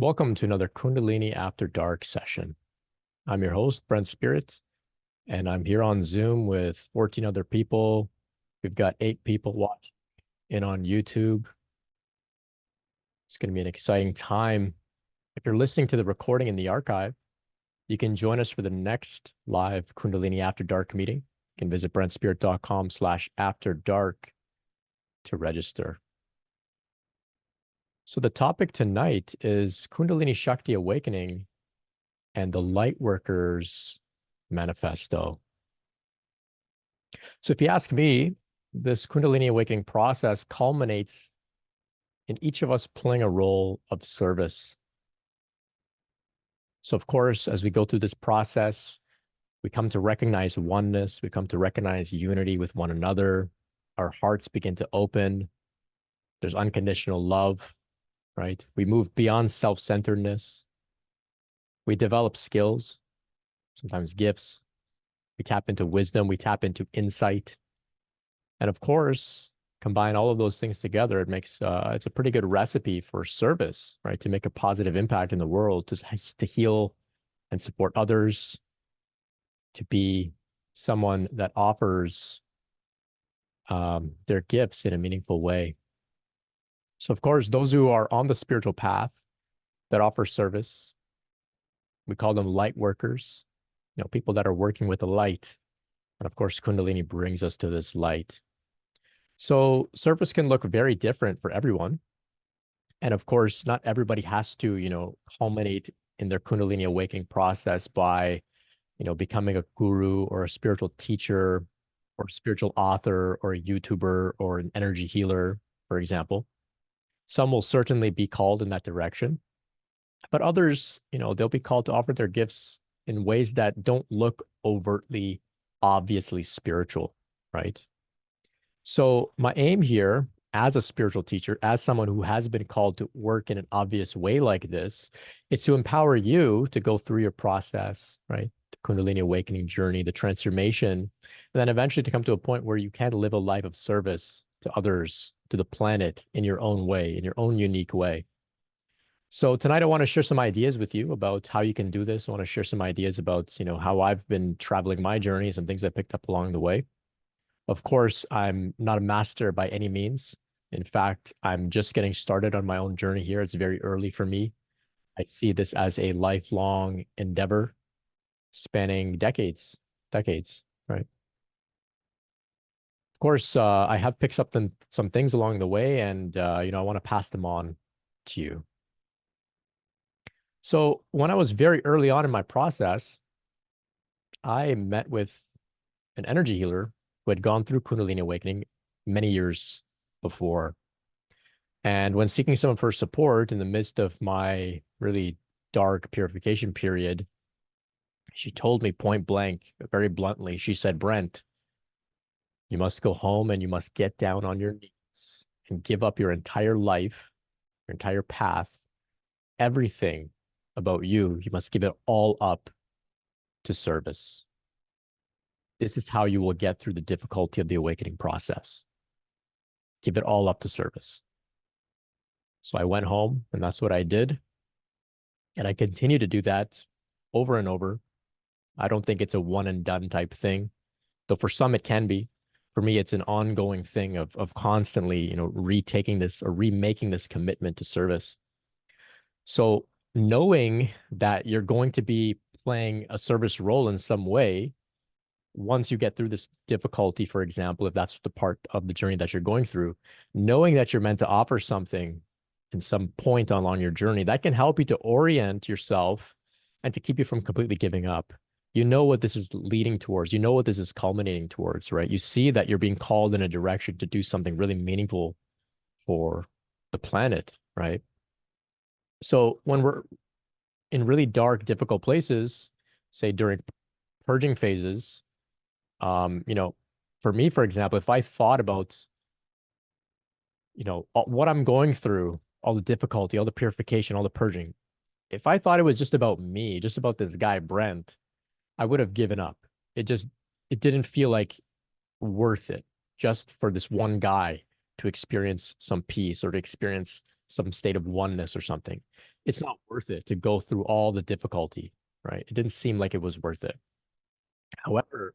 Welcome to another Kundalini After Dark session. I'm your host, Brent Spirit, and I'm here on Zoom with 14 other people. We've got 8 people watching in on YouTube. It's going to be an exciting time. If you're listening to the recording in the archive, you can join us for the next live Kundalini After Dark meeting. You can visit brentspirit.com/afterdark to register. So the topic tonight is Kundalini Shakti Awakening and the Lightworker's Manifesto. So if you ask me, this Kundalini Awakening process culminates in each of us playing a role of service. So of course, as we go through this process, we come to recognize oneness, we come to recognize unity with one another, our hearts begin to open, there's unconditional love, right? We move beyond self-centeredness. We develop skills, sometimes gifts. We tap into wisdom. We tap into insight. And of course, combine all of those things together, it makes it's a pretty good recipe for service, right? To make a positive impact in the world, to heal and support others, to be someone that offers their gifts in a meaningful way. So of course, those who are on the spiritual path that offer service, we call them light workers, people that are working with the light. And of course, Kundalini brings us to this light. So service can look very different for everyone. And of course, not everybody has to, culminate in their Kundalini awakening process by, becoming a guru or a spiritual teacher or a spiritual author or a YouTuber or an energy healer, for example. Some will certainly be called in that direction, but others, they'll be called to offer their gifts in ways that don't look overtly, obviously spiritual, right? So my aim here as a spiritual teacher, as someone who has been called to work in an obvious way like this, it's to empower you to go through your process, right? The Kundalini awakening journey, the transformation, and then eventually to come to a point where you can live a life of service to others, to the planet in your own way, in your own unique way. So tonight I want to share some ideas with you about how you can do this. I want to share some ideas about, how I've been traveling my journey, some things I picked up along the way. Of course, I'm not a master by any means. In fact, I'm just getting started on my own journey here. It's very early for me. I see this as a lifelong endeavor spanning decades, right? Of course, I have picked up some things along the way, and I want to pass them on to you. So when I was very early on in my process, I met with an energy healer who had gone through Kundalini awakening many years before. And when seeking some of her support in the midst of my really dark purification period, she told me point blank, very bluntly, she said, Brent, you must go home and you must get down on your knees and give up your entire life, your entire path, everything about you. You must give it all up to service. This is how you will get through the difficulty of the awakening process. Give it all up to service. So I went home and that's what I did. And I continue to do that over and over. I don't think it's a one and done type thing, though for some it can be. For me, it's an ongoing thing of constantly, retaking this or remaking this commitment to service. So knowing that you're going to be playing a service role in some way, once you get through this difficulty, for example, if that's the part of the journey that you're going through, knowing that you're meant to offer something in some point along your journey, that can help you to orient yourself and to keep you from completely giving up. You know what this is leading towards. You know what this is culminating towards, right? You see that you're being called in a direction to do something really meaningful for the planet, right? So when we're in really dark, difficult places, say during purging phases, for me, for example, if I thought about, what I'm going through, all the difficulty, all the purification, all the purging, if I thought it was just about me, just about this guy, Brent, I would have given up. It didn't feel like worth it just for this one guy to experience some peace or to experience some state of oneness or something. It's not worth it to go through all the difficulty, right? It didn't seem like it was worth it. However,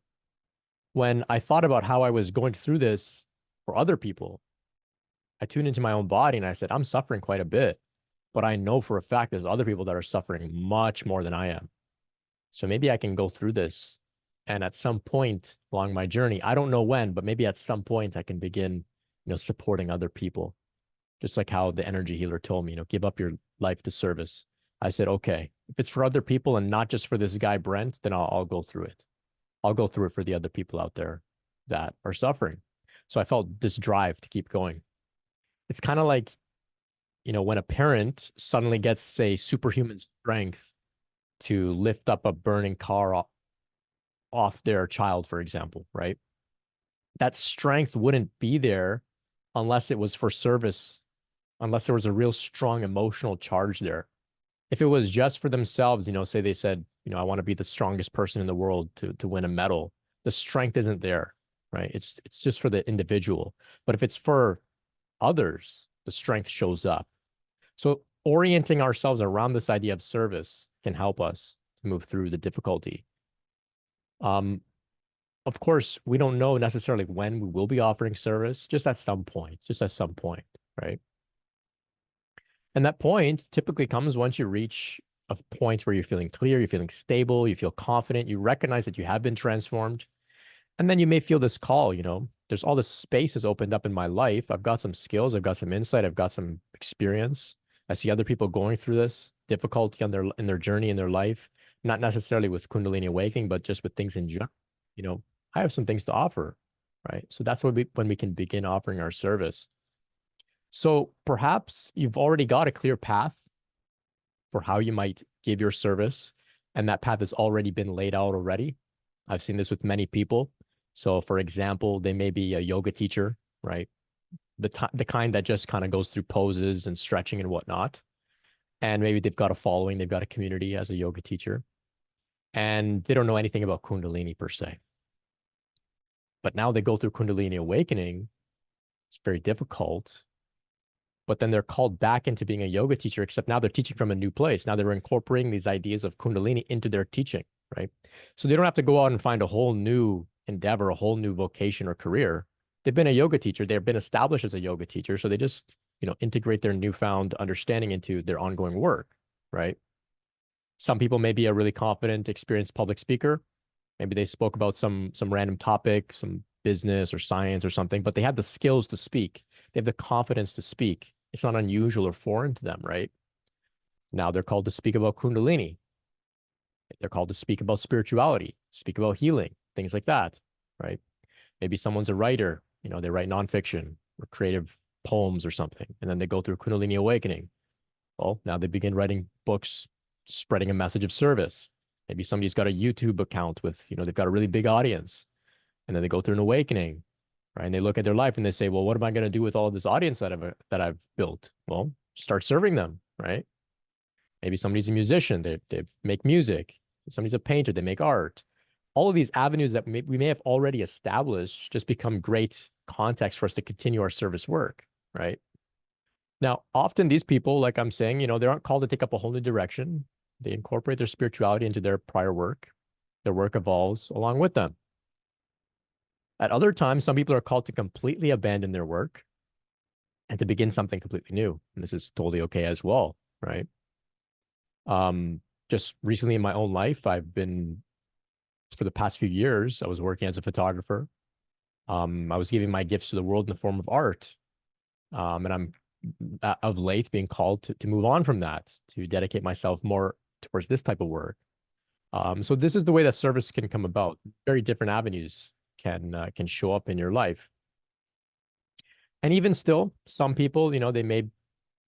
when I thought about how I was going through this for other people, I tuned into my own body and I said, I'm suffering quite a bit, but I know for a fact there's other people that are suffering much more than I am. So maybe I can go through this. And at some point along my journey, I don't know when, but maybe at some point I can begin, supporting other people. Just like how the energy healer told me, give up your life to service. I said, okay, if it's for other people and not just for this guy, Brent, then I'll go through it. I'll go through it for the other people out there that are suffering. So I felt this drive to keep going. It's kind of like, when a parent suddenly gets, say, superhuman strength to lift up a burning car off their child, for example, right? That strength wouldn't be there unless it was for service, unless there was a real strong emotional charge there. If it was just for themselves, say they said, I want to be the strongest person in the world to win a medal, the strength isn't there, right? It's just for the individual. But if it's for others, the strength shows up. So orienting ourselves around this idea of service can help us to move through the difficulty. Of course, we don't know necessarily when we will be offering service, just at some point, right? And that point typically comes once you reach a point where you're feeling clear, you're feeling stable, you feel confident, you recognize that you have been transformed. And then you may feel this call, there's all this space has opened up in my life. I've got some skills, I've got some insight, I've got some experience. I see other people going through this difficulty in their journey in their life, not necessarily with Kundalini awakening, but just with things in general. I have some things to offer, right? So that's when we can begin offering our service. So perhaps you've already got a clear path for how you might give your service, and that path has already been laid out already. I've seen this with many people. So for example, they may be a yoga teacher, right? The kind that just kind of goes through poses and stretching and whatnot. And maybe they've got a following, they've got a community as a yoga teacher, and they don't know anything about Kundalini per se. But now they go through Kundalini awakening. It's very difficult. But then they're called back into being a yoga teacher, except now they're teaching from a new place. Now they're incorporating these ideas of Kundalini into their teaching, right? So they don't have to go out and find a whole new endeavor, a whole new vocation or career. They've been a yoga teacher. They've been established as a yoga teacher. So they just, integrate their newfound understanding into their ongoing work, right? Some people may be a really confident, experienced public speaker. Maybe they spoke about some random topic, some business or science or something, but they have the skills to speak. They have the confidence to speak. It's not unusual or foreign to them, right? Now they're called to speak about Kundalini. They're called to speak about spirituality, speak about healing, things like that, right? Maybe someone's a writer, they write nonfiction or creative poems or something, and then they go through Kundalini awakening. Well, now they begin writing books, spreading a message of service. Maybe somebody's got a YouTube account with, they've got a really big audience, and then they go through an awakening, right? And they look at their life and they say, well, what am I going to do with all this audience that I've built? Well, start serving them, right? Maybe somebody's a musician, they make music. Somebody's a painter, they make art. All of these avenues that we may have already established just become great context for us to continue our service work, right? Now, often these people, like I'm saying, they aren't called to take up a whole new direction. They incorporate their spirituality into their prior work. Their work evolves along with them. At other times, some people are called to completely abandon their work and to begin something completely new. And this is totally okay as well, right? Just recently in my own life, I've been, for the past few years, I was working as a photographer. I was giving my gifts to the world in the form of art. And I'm of late being called to move on from that, to dedicate myself more towards this type of work. So this is the way that service can come about. Very different avenues can show up in your life. And even still, some people, they may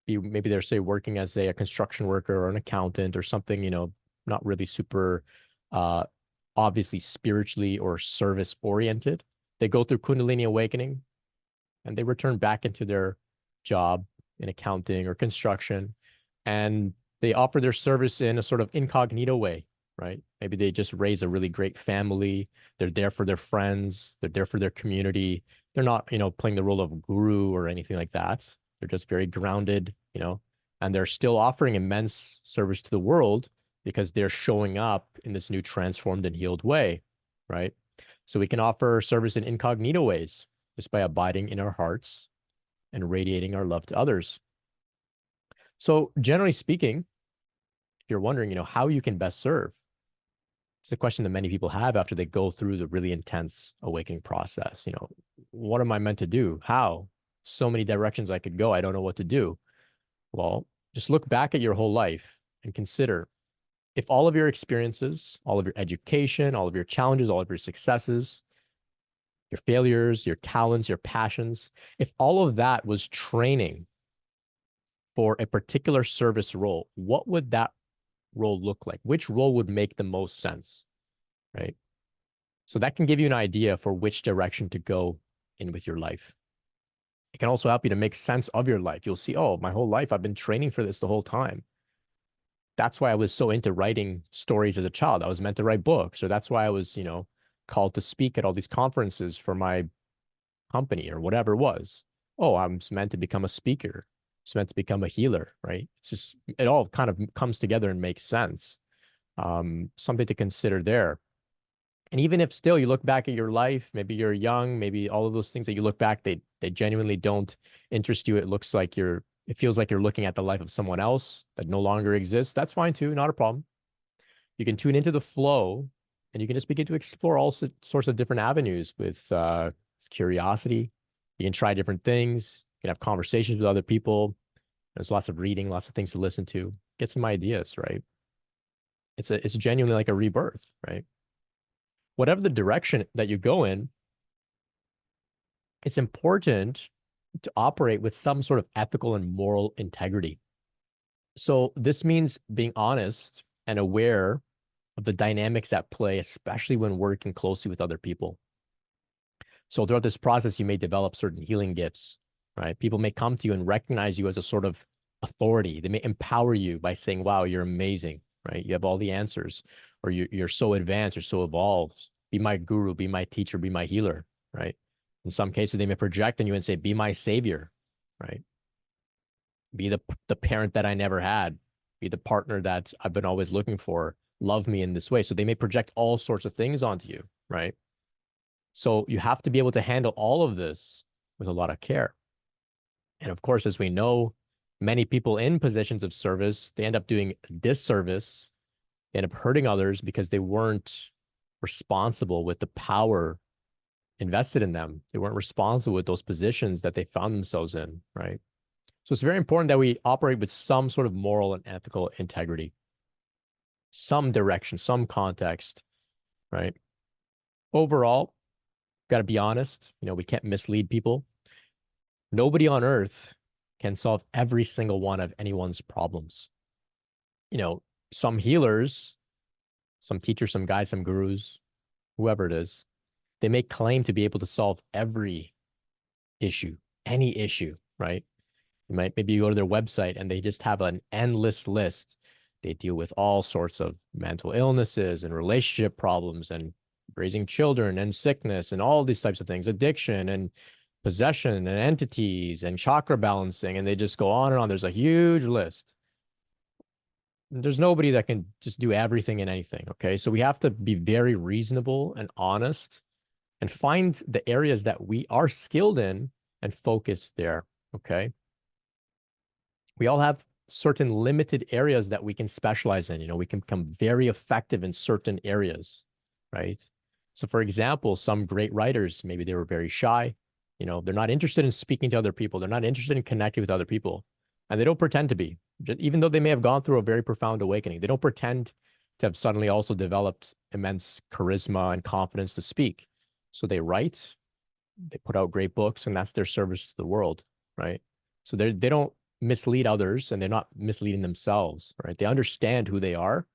be, maybe they're, say, working as a construction worker or an accountant or something, not really super obviously spiritually or service oriented. They go through Kundalini awakening and they return back into their job in accounting or construction, and they offer their service in a sort of incognito way, right? Maybe they just raise a really great family. They're there for their friends. They're there for their community. They're not, playing the role of guru or anything like that. They're just very grounded, and they're still offering immense service to the world because they're showing up in this new transformed and healed way, right? So we can offer service in incognito ways just by abiding in our hearts and radiating our love to others. So generally speaking, if you're wondering, how you can best serve, it's a question that many people have after they go through the really intense awakening process. What am I meant to do? How? So many directions I could go. I don't know what to do. Well, just look back at your whole life and consider if all of your experiences, all of your education, all of your challenges, all of your successes, your failures, your talents, your passions, if all of that was training for a particular service role, what would that role look like? Which role would make the most sense, right? So that can give you an idea for which direction to go in with your life. It can also help you to make sense of your life. You'll see, oh, my whole life, I've been training for this the whole time. That's why I was so into writing stories as a child. I was meant to write books, or that's why I was, called to speak at all these conferences for my company or whatever it was. Oh, I'm meant to become a speaker. It's meant to become a healer, right? It's just, it all kind of comes together and makes sense. Something to consider there. And even if still you look back at your life, maybe you're young, maybe all of those things that you look back, they genuinely don't interest you. It feels like you're looking at the life of someone else that no longer exists. That's fine too, not a problem. You can tune into the flow and you can just begin to explore all sorts of different avenues with curiosity. You can try different things. You can have conversations with other people. There's lots of reading, lots of things to listen to. Get some ideas, right? It's genuinely like a rebirth, right? Whatever the direction that you go in, it's important to operate with some sort of ethical and moral integrity. So this means being honest and aware of the dynamics at play, especially when working closely with other people. So throughout this process, you may develop certain healing gifts, right? People may come to you and recognize you as a sort of authority. They may empower you by saying, wow, you're amazing, right? You have all the answers, or you're so advanced, you're so evolved. Be my guru, be my teacher, be my healer, right? In some cases, they may project on you and say, be my savior, right? Be the parent that I never had, be the partner that I've been always looking for, love me in this way. So they may project all sorts of things onto you, right? So you have to be able to handle all of this with a lot of care. And of course, as we know, many people in positions of service, they end up doing disservice, they end up hurting others because they weren't responsible with the power invested in them. They weren't responsible with those positions that they found themselves in, right? So it's very important that we operate with some sort of moral and ethical integrity, some direction, some context, right? Overall, got to be honest. We can't mislead people. Nobody on earth can solve every single one of anyone's problems. Some healers, some teachers, some guides, some gurus, whoever it is, they may claim to be able to solve every issue, any issue, right? Maybe you go to their website and they just have an endless list. They deal with all sorts of mental illnesses and relationship problems and raising children and sickness and all these types of things, addiction and possession and entities and chakra balancing. And they just go on and on. There's a huge list. There's nobody that can just do everything and anything. Okay. So we have to be very reasonable and honest and find the areas that we are skilled in and focus there. Okay. We all have certain limited areas that we can specialize in. We can become very effective in certain areas, right? So for example, some great writers, maybe they were very shy. They're not interested in speaking to other people. They're not interested in connecting with other people. And they don't pretend to be, even though they may have gone through a very profound awakening. They don't pretend to have suddenly also developed immense charisma and confidence to speak. So they write, they put out great books, and that's their service to the world, right? So they don't mislead others, and they're not misleading themselves, right? They understand who they are,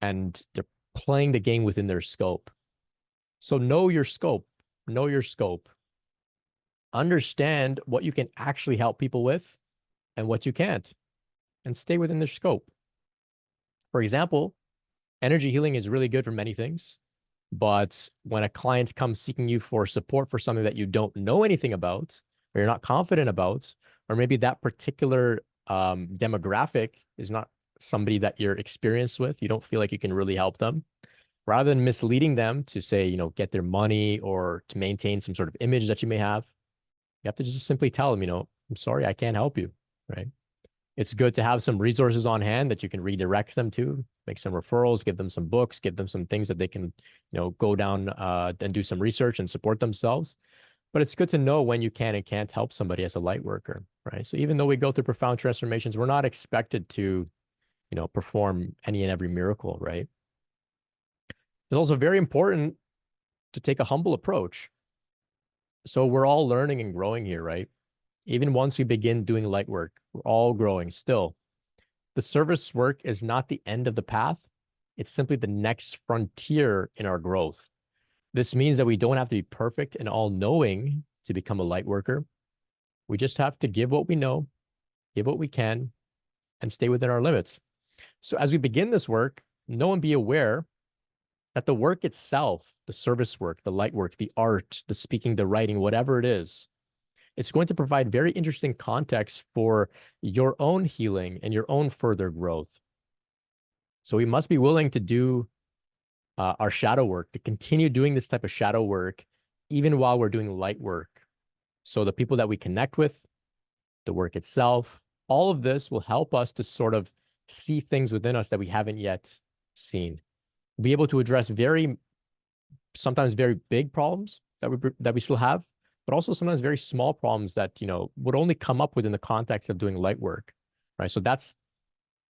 and they're playing the game within their scope. So know your scope. Know your scope. Understand what you can actually help people with and what you can't, and stay within their scope. For example, energy healing is really good for many things, but when a client comes seeking you for support for something that you don't know anything about, or you're not confident about, or maybe that particular demographic is not somebody that you're experienced with. You don't feel like you can really help them. Rather than misleading them to say, get their money or to maintain some sort of image that you may have, you have to just simply tell them, I'm sorry, I can't help you, right? It's good to have some resources on hand that you can redirect them to, make some referrals, give them some books, give them some things that they can, go down and do some research and support themselves. But it's good to know when you can and can't help somebody as a light worker, right? So even though we go through profound transformations, we're not expected to, perform any and every miracle, right? It's also very important to take a humble approach. So we're all learning and growing here, right? Even once we begin doing light work, we're all growing still. The service work is not the end of the path. It's simply the next frontier in our growth. This means that we don't have to be perfect and all-knowing to become a light worker. We just have to give what we know, give what we can, and stay within our limits. So as we begin this work, know and be aware that the work itself, the service work, the light work, the art, the speaking, the writing, whatever it is, it's going to provide very interesting context for your own healing and your own further growth. So we must be willing to do our shadow work, to continue doing this type of shadow work, even while we're doing light work. So the people that we connect with, the work itself, all of this will help us to sort of see things within us that we haven't yet seen. Be able to address sometimes very big problems that we still have, but also sometimes very small problems that, would only come up within the context of doing light work, right? So that's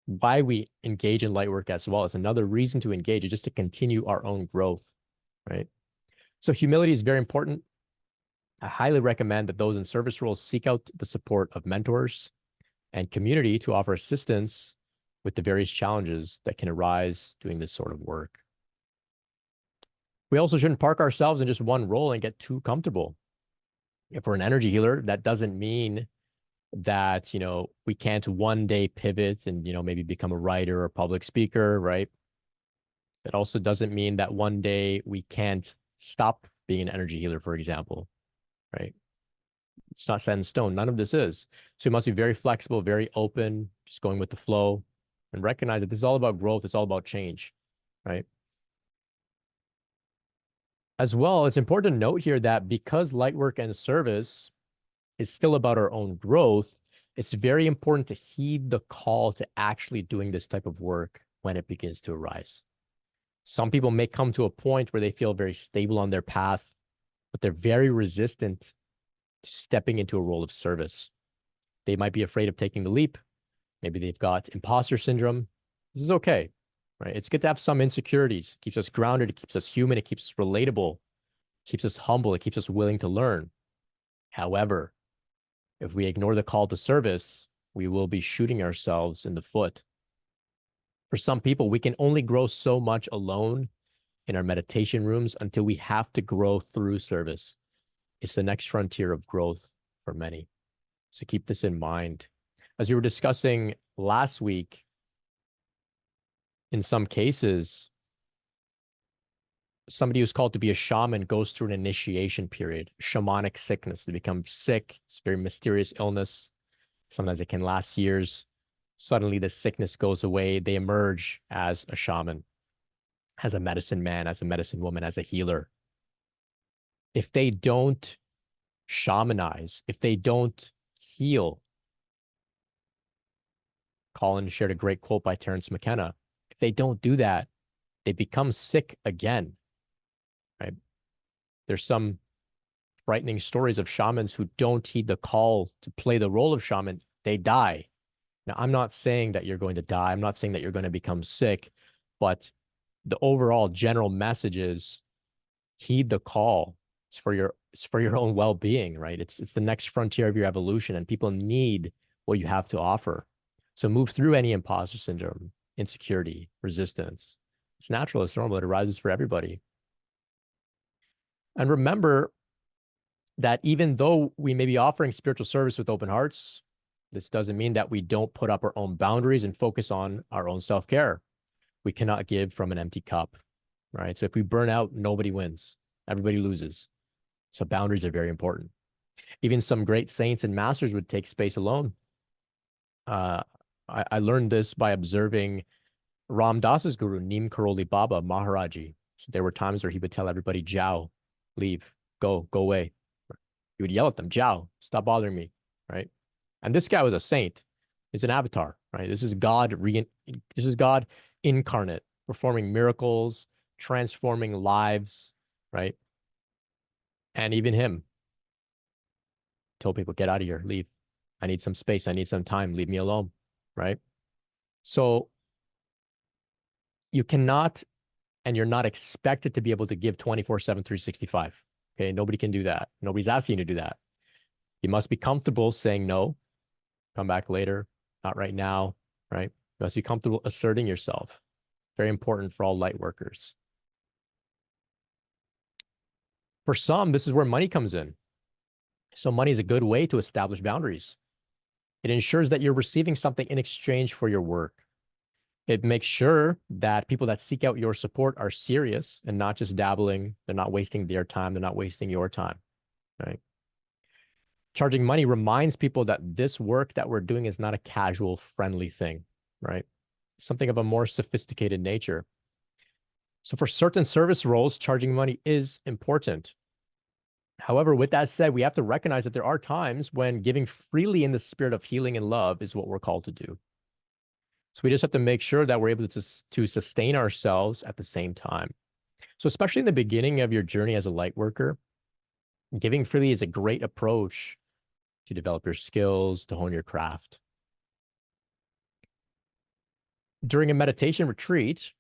why we engage in light work as well. It's another reason to engage, just to continue our own growth, right? So humility is very important. I highly recommend that those in service roles seek out the support of mentors and community to offer assistance with the various challenges that can arise doing this sort of work. We also shouldn't park ourselves in just one role and get too comfortable. If we're an energy healer, that doesn't mean that, we can't one day pivot and, maybe become a writer or public speaker, right? It also doesn't mean that one day we can't stop being an energy healer, for example, right? It's not set in stone. None of this is. So you must be very flexible, very open, just going with the flow, and recognize that this is all about growth. It's all about change, right? As well, it's important to note here that because light work and service is still about our own growth, it's very important to heed the call to actually doing this type of work when it begins to arise. Some people may come to a point where they feel very stable on their path, but they're very resistant to stepping into a role of service. They might be afraid of taking the leap. Maybe they've got imposter syndrome. This is okay, right? It's good to have some insecurities. It keeps us grounded. It keeps us human. It keeps us relatable. It keeps us humble. It keeps us willing to learn. However, if we ignore the call to service, we will be shooting ourselves in the foot. For some people, we can only grow so much alone in our meditation rooms until we have to grow through service. It's the next frontier of growth for many. So keep this in mind. As we were discussing last week, in some cases, somebody who's called to be a shaman goes through an initiation period, shamanic sickness. They become sick. It's a very mysterious illness. Sometimes it can last years. Suddenly the sickness goes away. They emerge as a shaman, as a medicine man, as a medicine woman, as a healer. If they don't shamanize, if they don't heal, Colin shared a great quote by Terence McKenna. If they don't do that, they become sick again, right? There's some frightening stories of shamans who don't heed the call to play the role of shaman. They die. Now, I'm not saying that you're going to die. I'm not saying that you're going to become sick, but the overall general message is heed the call. It's for your own well-being, right? It's the next frontier of your evolution, and people need what you have to offer. So move through any imposter syndrome, insecurity, resistance. It's natural, it's normal, it arises for everybody. And remember that even though we may be offering spiritual service with open hearts, this doesn't mean that we don't put up our own boundaries and focus on our own self-care. We cannot give from an empty cup, right? So if we burn out, nobody wins. Everybody loses. So boundaries are very important. Even some great saints and masters would take space alone. Uh, I learned this by observing Ram Dass's guru, Neem Karoli Baba Maharaji. So there were times where he would tell everybody, Jao, leave, go away. He would yell at them, Jao, stop bothering me, right? And this guy was a saint. He's an avatar, right? This is God incarnate, performing miracles, transforming lives, right? And even him told people, get out of here, leave. I need some space. I need some time. Leave me alone, right? So you cannot, and you're not expected to be able to give 24/7, 365. Okay. Nobody can do that. Nobody's asking you to do that. You must be comfortable saying no, come back later, not right now, right? You must be comfortable asserting yourself. Very important for all light workers. For some, this is where money comes in. So money is a good way to establish boundaries. It ensures that you're receiving something in exchange for your work. It makes sure that people that seek out your support are serious and not just dabbling. They're not wasting their time. They're not wasting your time, right? Charging money reminds people that this work that we're doing is not a casual, friendly thing, right? Something of a more sophisticated nature. So for certain service roles, charging money is important. However, with that said, we have to recognize that there are times when giving freely in the spirit of healing and love is what we're called to do. So we just have to make sure that we're able to sustain ourselves at the same time. So especially in the beginning of your journey as a light worker, giving freely is a great approach to develop your skills, to hone your craft. During a meditation retreat,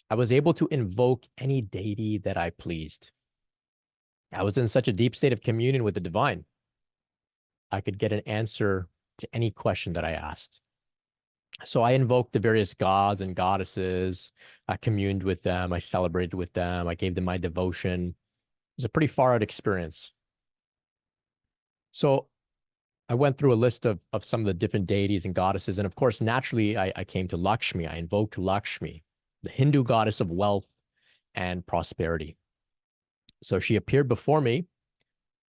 I was able to invoke any deity that I pleased. I was in such a deep state of communion with the divine. I could get an answer to any question that I asked. So I invoked the various gods and goddesses. I communed with them. I celebrated with them. I gave them my devotion. It was a pretty far out experience. So I went through a list of some of the different deities and goddesses. And of course, naturally, I came to Lakshmi. I invoked Lakshmi, the Hindu goddess of wealth and prosperity. So she appeared before me,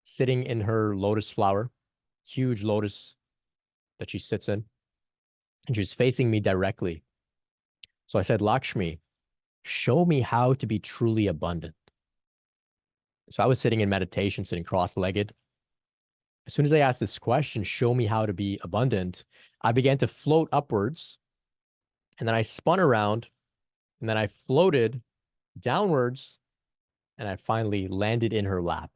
sitting in her lotus flower, huge lotus that she sits in. And she was facing me directly. So I said, Lakshmi, show me how to be truly abundant. So I was sitting in meditation, sitting cross-legged. As soon as I asked this question, show me how to be abundant, I began to float upwards. And then I spun around, and then I floated downwards, and I finally landed in her lap.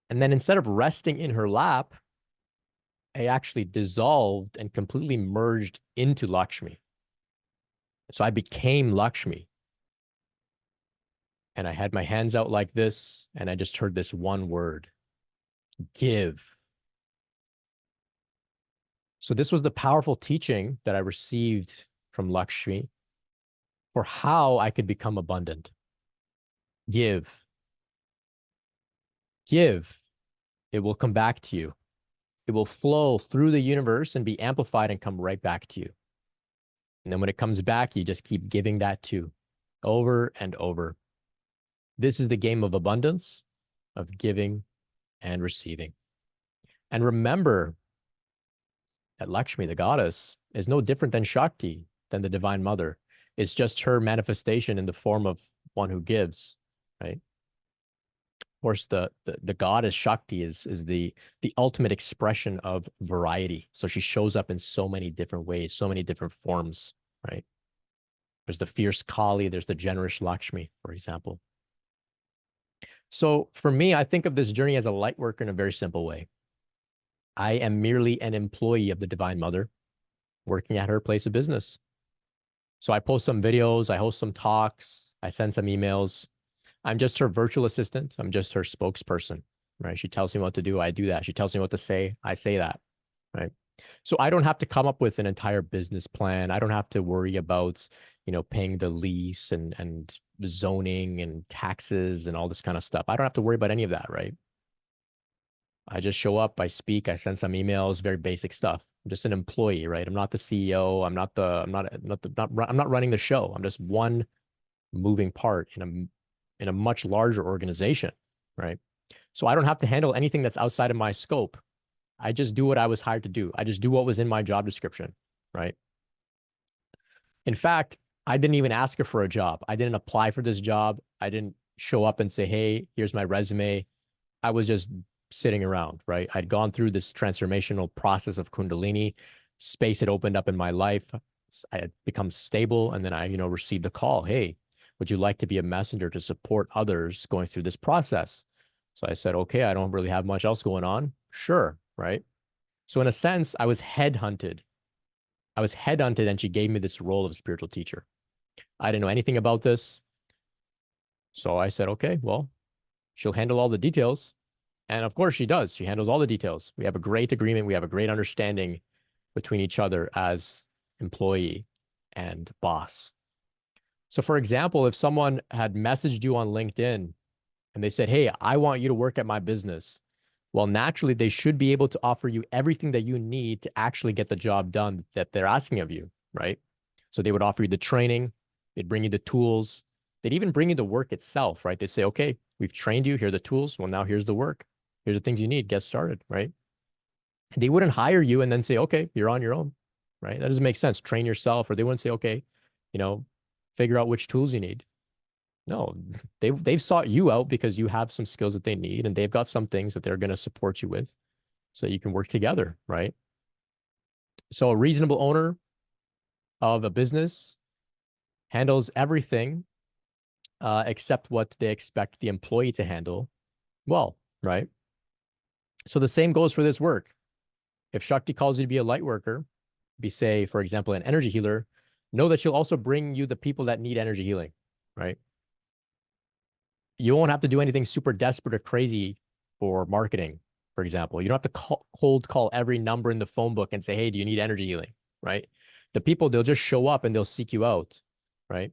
And then instead of resting in her lap, I actually dissolved and completely merged into Lakshmi. So I became Lakshmi. And I had my hands out like this, and I just heard this one word, give. So this was the powerful teaching that I received from Lakshmi for how I could become abundant. Give. Give. It will come back to you. It will flow through the universe and be amplified and come right back to you. And then when it comes back, you just keep giving that too, over and over. This is the game of abundance, of giving and receiving. And remember that Lakshmi, the goddess, is no different than Shakti, than the Divine Mother. It's just her manifestation in the form of one who gives, right? Of course, the goddess Shakti is the ultimate expression of variety. So she shows up in so many different ways, so many different forms, right? There's the fierce Kali, there's the generous Lakshmi, for example. So for me, I think of this journey as a light worker in a very simple way. I am merely an employee of the Divine Mother working at her place of business. So I post some videos, I host some talks, I send some emails. I'm just her virtual assistant. I'm just her spokesperson, right? She tells me what to do, I do that. She tells me what to say, I say that, right? So I don't have to come up with an entire business plan. I don't have to worry about, paying the lease and zoning and taxes and all this kind of stuff. I don't have to worry about any of that, right? I just show up, I speak, I send some emails, very basic stuff. I'm just an employee, right? I'm not the CEO. I'm not running the show. I'm just one moving part in a much larger organization, right? So I don't have to handle anything that's outside of my scope. I just do what I was hired to do. I just do what was in my job description, right? In fact, I didn't even ask her for a job. I didn't apply for this job. I didn't show up and say, hey, here's my resume. I was just sitting around, right? I'd gone through this transformational process of Kundalini. Space had opened up in my life. I had become stable. And then I, received a call. Hey, would you like to be a messenger to support others going through this process? So I said, okay, I don't really have much else going on. Sure, right? So in a sense, I was headhunted. I was headhunted and she gave me this role of spiritual teacher. I didn't know anything about this. So I said, okay, well, she'll handle all the details. And of course she does. She handles all the details. We have a great agreement. We have a great understanding between each other as employee and boss. So for example, if someone had messaged you on LinkedIn and they said, hey, I want you to work at my business, well, naturally, they should be able to offer you everything that you need to actually get the job done that they're asking of you, right? So they would offer you the training, they'd bring you the tools, they'd even bring you the work itself, right? They'd say, okay, we've trained you, here are the tools. Well, now here's the work. Here's the things you need, get started, right? They wouldn't hire you and then say, okay, you're on your own, right? That doesn't make sense. Train yourself, or they wouldn't say, okay, figure out which tools you need. No, they've sought you out because you have some skills that they need, and they've got some things that they're going to support you with so you can work together, right? So a reasonable owner of a business handles everything except what they expect the employee to handle well, right? So the same goes for this work. If Shakti calls you to be a light worker, be, say, for example, an energy healer, know that she'll also bring you the people that need energy healing, right? You won't have to do anything super desperate or crazy for marketing, for example. You don't have to cold call every number in the phone book and say, hey, do you need energy healing, right? The people, they'll just show up and they'll seek you out, right?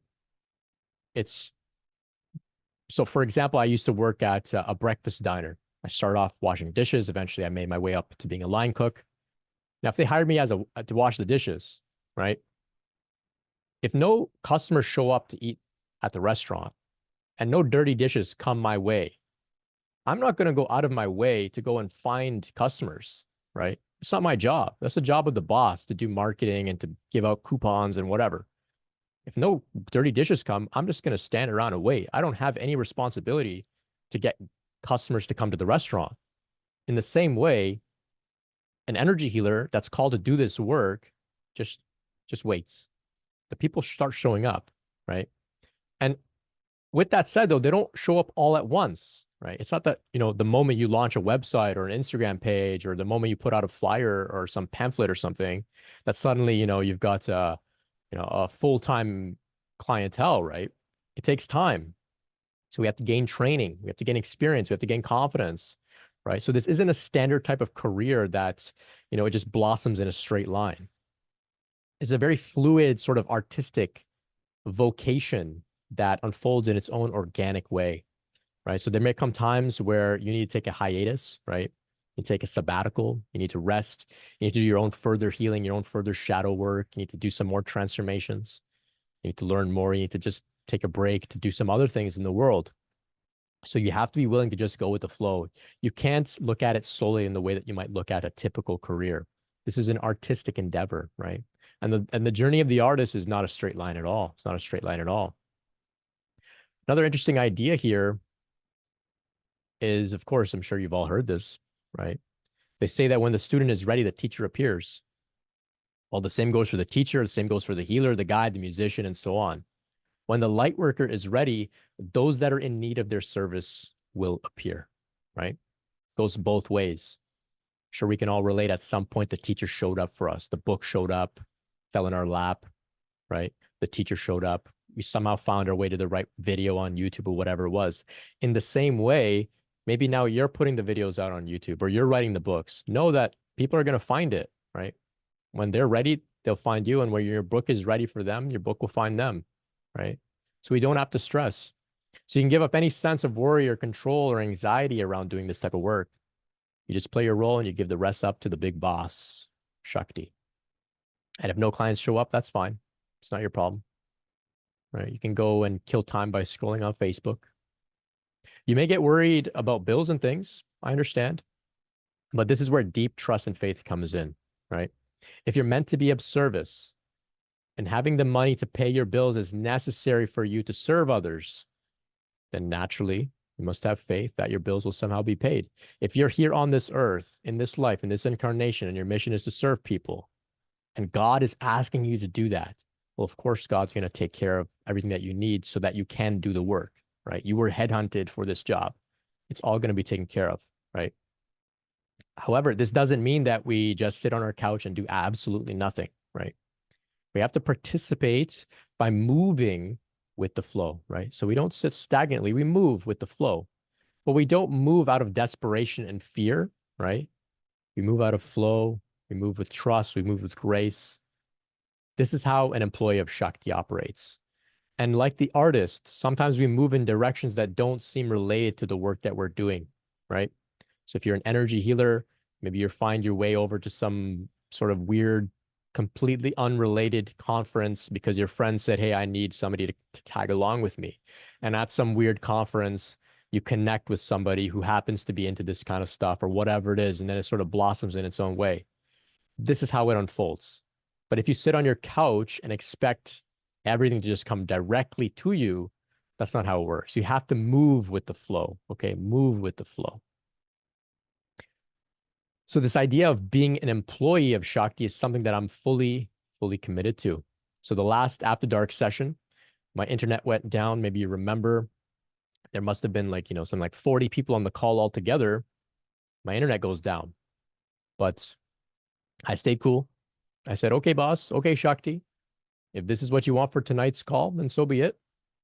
So for example, I used to work at a breakfast diner. I started off washing dishes. Eventually, I made my way up to being a line cook. Now, if they hired me to wash the dishes, right? If no customers show up to eat at the restaurant and no dirty dishes come my way, I'm not going to go out of my way to go and find customers, right? It's not my job. That's the job of the boss to do marketing and to give out coupons and whatever. If no dirty dishes come, I'm just going to stand around and wait. I don't have any responsibility to get customers to come to the restaurant. In the same way, an energy healer that's called to do this work just waits. The people start showing up, right? And with that said, though, they don't show up all at once, right? It's not that, the moment you launch a website or an Instagram page or the moment you put out a flyer or some pamphlet or something, that suddenly, you've got a full-time clientele, right? It takes time. So we have to gain training. We have to gain experience. We have to gain confidence, right? So this isn't a standard type of career that, it just blossoms in a straight line. It's a very fluid sort of artistic vocation that unfolds in its own organic way, right? So there may come times where you need to take a hiatus, right? You take a sabbatical, you need to rest, you need to do your own further healing, your own further shadow work, you need to do some more transformations, you need to learn more, you need to just take a break to do some other things in the world. So you have to be willing to just go with the flow. You can't look at it solely in the way that you might look at a typical career. This is an artistic endeavor, right? And the journey of the artist is not a straight line at all. It's not a straight line at all. Another interesting idea here is, of course, I'm sure you've all heard this, right? They say that when the student is ready, the teacher appears. Well, the same goes for the teacher, the same goes for the healer, the guide, the musician, and so on. When the light worker is ready, those that are in need of their service will appear, right? Goes both ways. Sure, we can all relate at some point the teacher showed up for us. The book showed up, fell in our lap, right? The teacher showed up. We somehow found our way to the right video on YouTube or whatever it was. In the same way, maybe now you're putting the videos out on YouTube or you're writing the books. Know that people are going to find it, right? When they're ready, they'll find you. And when your book is ready for them, your book will find them, right? So we don't have to stress. So you can give up any sense of worry or control or anxiety around doing this type of work. You just play your role and you give the rest up to the big boss, Shakti. And if no clients show up, that's fine. It's not your problem, right? You can go and kill time by scrolling on Facebook. You may get worried about bills and things. I understand. But this is where deep trust and faith comes in, right? If you're meant to be of service and having the money to pay your bills is necessary for you to serve others, then naturally you must have faith that your bills will somehow be paid. If you're here on this earth, in this life, in this incarnation, and your mission is to serve people, and God is asking you to do that, well, of course, God's going to take care of everything that you need so that you can do the work, right? You were headhunted for this job. It's all going to be taken care of, right? However, this doesn't mean that we just sit on our couch and do absolutely nothing, right? We have to participate by moving with the flow, right? So we don't sit stagnantly, we move with the flow, but we don't move out of desperation and fear, right? We move out of flow, we move with trust, we move with grace. This is how an employee of Shakti operates. And like the artist, sometimes we move in directions that don't seem related to the work that we're doing, right? So if you're an energy healer, maybe you find your way over to some sort of weird, completely unrelated conference because your friend said, hey, I need somebody to tag along with me. And at some weird conference, you connect with somebody who happens to be into this kind of stuff or whatever it is, and then it sort of blossoms in its own way. This is how it unfolds. But if you sit on your couch and expect everything to just come directly to you, that's not how it works. You have to move with the flow, okay? Move with the flow. So this idea of being an employee of Shakti is something that I'm fully committed to. So the last After Dark session, my internet went down. Maybe you remember there must have been like, something like 40 people on the call altogether. My internet goes down, but I stayed cool. I said, okay, boss. Okay, Shakti. If this is what you want for tonight's call, then so be it.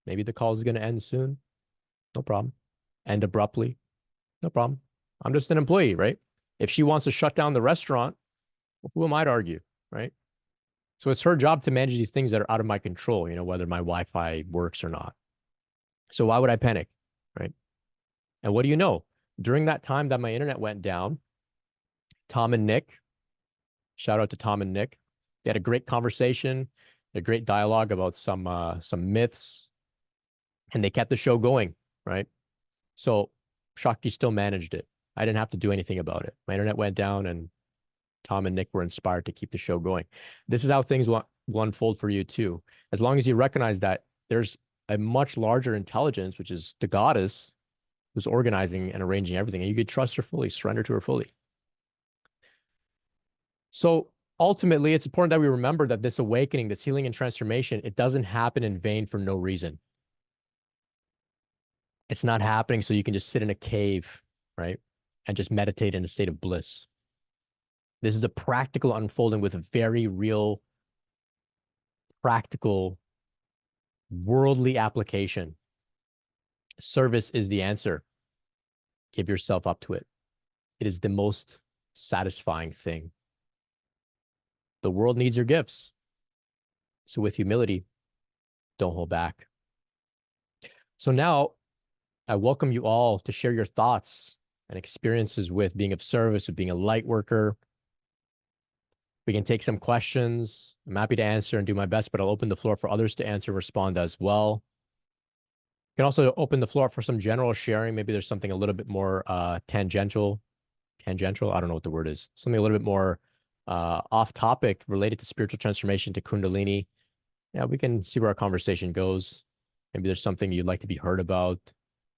Maybe the call is going to end soon. No problem. End abruptly. No problem. I'm just an employee, right? If she wants to shut down the restaurant, well, who am I to argue, right? So it's her job to manage these things that are out of my control, whether my Wi-Fi works or not. So why would I panic, right? And what do you know? During that time that my internet went down, Tom and Nick, shout out to Tom and Nick, they had a great conversation, a great dialogue about some myths, and they kept the show going, right? So Shakti still managed it. I didn't have to do anything about it. My internet went down and Tom and Nick were inspired to keep the show going. This is how things will unfold for you too. As long as you recognize that there's a much larger intelligence, which is the goddess who's organizing and arranging everything, and you could trust her fully, surrender to her fully. So ultimately, it's important that we remember that this awakening, this healing and transformation, it doesn't happen in vain for no reason. It's not happening so you can just sit in a cave, right? And just meditate in a state of bliss. This is a practical unfolding with a very real, practical, worldly application. Service is the answer. Give yourself up to it. It is the most satisfying thing. The world needs your gifts. So with humility, don't hold back. So now I welcome you all to share your thoughts and experiences with being of service, with being a light worker. We can take some questions. I'm happy to answer and do my best, but I'll open the floor for others to answer and respond as well. You can also open the floor for some general sharing. Maybe there's something a little bit more tangential. I don't know what the word is. Something a little bit more off topic related to spiritual transformation, to Kundalini. Yeah, we can see where our conversation goes. Maybe there's something you'd like to be heard about.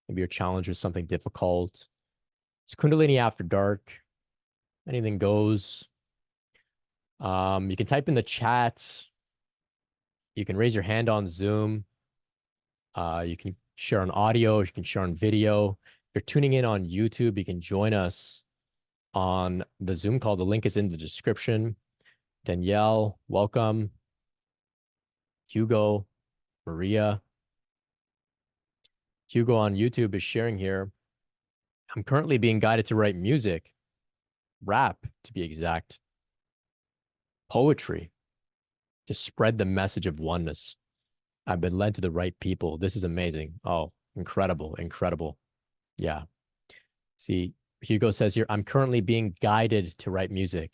Maybe your challenge is something difficult. It's Kundalini After Dark. Anything goes. You can type in the chat. You can raise your hand on Zoom. You can share on audio. You can share on video. If you're tuning in on YouTube, you can join us on the Zoom call. The link is in the description. Danielle, welcome. Hugo, Maria. Hugo on YouTube is sharing here. I'm currently being guided to write music, rap to be exact, poetry, to spread the message of oneness. I've been led to the right people. This is amazing. Oh, incredible, incredible. Yeah. See, Hugo says here, I'm currently being guided to write music,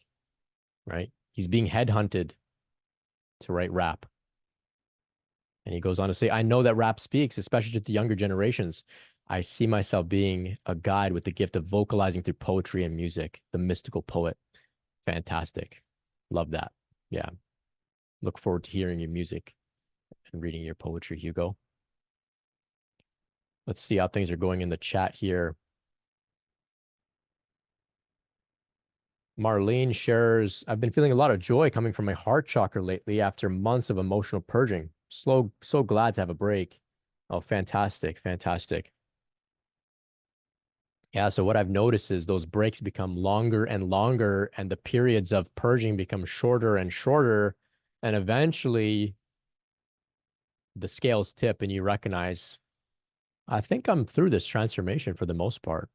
right? He's being headhunted to write rap. And he goes on to say, I know that rap speaks, especially to the younger generations. I see myself being a guide with the gift of vocalizing through poetry and music, the mystical poet. Fantastic. Love that. Yeah. Look forward to hearing your music and reading your poetry, Hugo. Let's see how things are going in the chat here. Marlene shares, I've been feeling a lot of joy coming from my heart chakra lately after months of emotional purging. So glad to have a break. Oh, fantastic. Fantastic. Yeah, so what I've noticed is those breaks become longer and longer, and the periods of purging become shorter and shorter. And eventually the scales tip and you recognize, I think I'm through this transformation for the most part.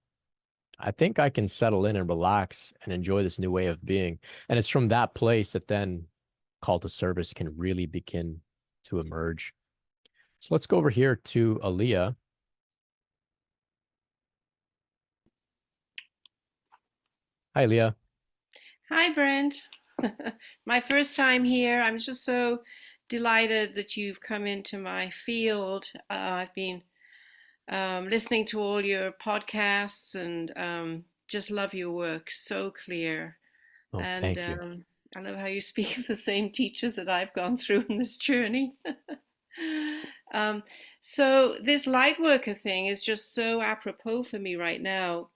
I think I can settle in and relax and enjoy this new way of being. And it's from that place that then call to service can really begin to emerge. So let's go over here to Aaliyah. Hi, Aaliyah. Hi, Brent. My first time here. I'm just so delighted that you've come into my field. I've been listening to all your podcasts and just love your work. So clear. Oh, And thank you. I love how you speak of the same teachers that I've gone through in this journey. um, so this Lightworker thing is just so apropos for me right now.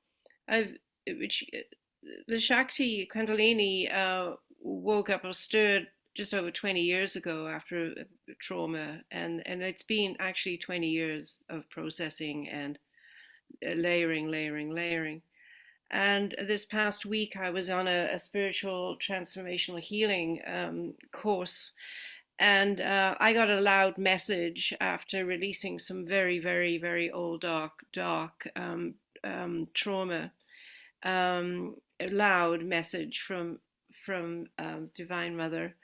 I've which the Shakti Kundalini woke up or stirred just over 20 years ago after trauma, and it's been actually 20 years of processing and layering. And this past week, I was on a spiritual transformational healing course, and I got a loud message after releasing some very old dark trauma. A loud message from Divine Mother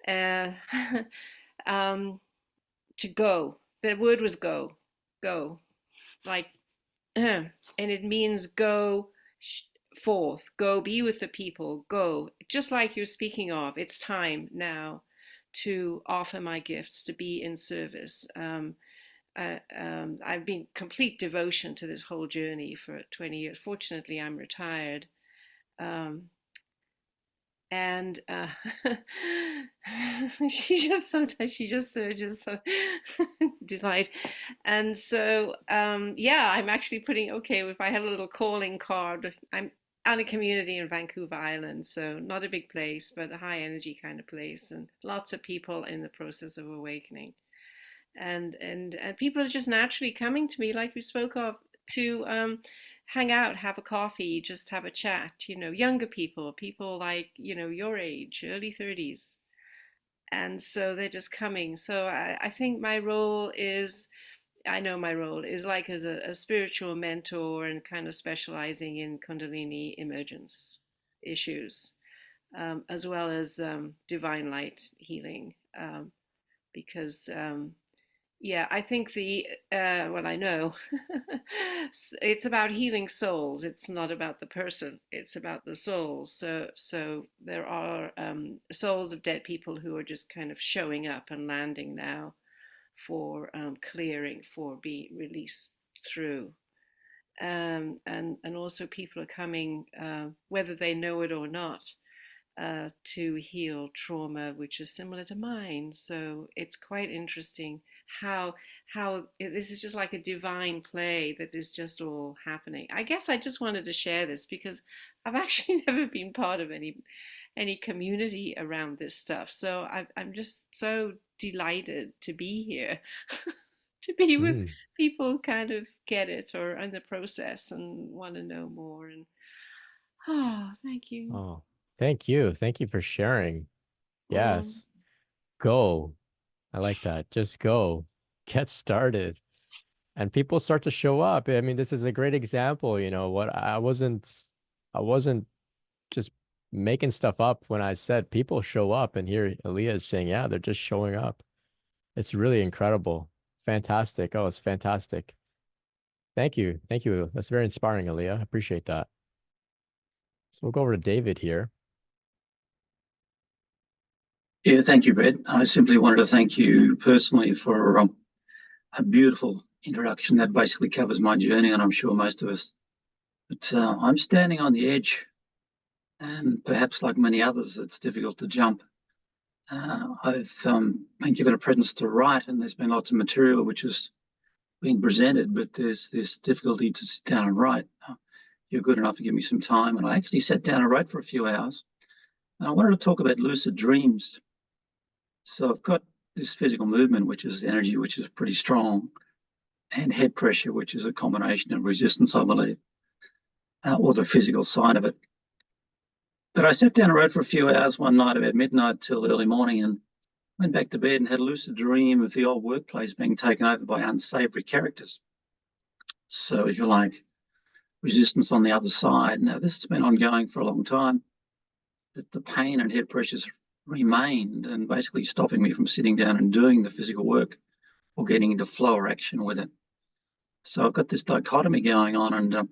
uh, um, to go. The word was go, like, and it means go forth, go be with the people, go. Just like you're speaking of, it's time now to offer my gifts, to be in service. I've been complete devotion to this whole journey for 20 years. Fortunately, I'm retired. Um, and she just sometimes she just surges so delight. And so yeah, I'm actually putting, okay, if I had a little calling card, I'm on a community in Vancouver Island, so not a big place but a high energy kind of place, and lots of people in the process of awakening, and people are just naturally coming to me, like we spoke of, to hang out, have a coffee, just have a chat. Younger people like your age, early 30s, and so they're just coming. So I think my role is, I know my role is like as a spiritual mentor and kind of specializing in Kundalini emergence issues, as well as divine light healing, because yeah, I think well, I know it's about healing souls. It's not about the person. It's about the souls. So there are souls of dead people who are just kind of showing up and landing now for clearing, for being released through. And also people are coming, whether they know it or not, to heal trauma which is similar to mine. So it's quite interesting how this is just like a divine play that is just all happening. I guess I just wanted to share this because I've actually never been part of any community around this stuff. So I'm just so delighted to be here, to be with Mm. people who kind of get it or in the process and want to know more. And thank you. Oh, thank you. Thank you for sharing. Mm. Yes. Go. I like that. Just go. Get started. And people start to show up. I mean, this is a great example, what I wasn't just making stuff up when I said people show up, and here Aaliyah is saying, yeah, they're just showing up. It's really incredible. Fantastic. Oh, it's fantastic. Thank you. Thank you. That's very inspiring, Aaliyah. I appreciate that. So we'll go over to David here. Yeah, thank you, Brett. I simply wanted to thank you personally for a beautiful introduction. That basically covers my journey, and I'm sure most of us. But I'm standing on the edge, and perhaps like many others, it's difficult to jump. I've been given a presence to write, and there's been lots of material which has been presented, but there's this difficulty to sit down and write. You're good enough to give me some time, and I actually sat down and wrote for a few hours. And I wanted to talk about lucid dreams. So I've got this physical movement, which is energy, which is pretty strong, and head pressure, which is a combination of resistance, I believe, or the physical side of it. But I sat down and wrote for a few hours one night, about midnight till early morning, and went back to bed and had a lucid dream of the old workplace being taken over by unsavory characters. So, if you like, resistance on the other side. Now, this has been ongoing for a long time, but the pain and head pressures remained and basically stopping me from sitting down and doing the physical work or getting into flow or action with it. So I've got this dichotomy going on, and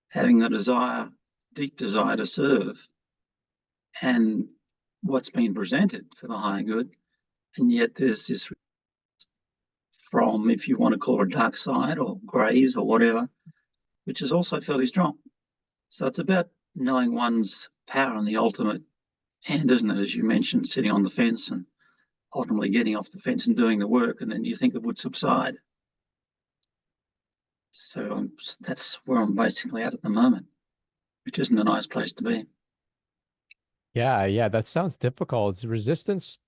having the desire, deep desire to serve, and what's been presented for the higher good. And yet there's this from, if you want to call it a dark side or greys or whatever, which is also fairly strong. So it's about knowing one's power and the ultimate end, isn't it? As you mentioned, sitting on the fence and ultimately getting off the fence and doing the work, and then you think it would subside. So that's where I'm basically at the moment, which isn't a nice place to be. Yeah, that sounds difficult. Resistance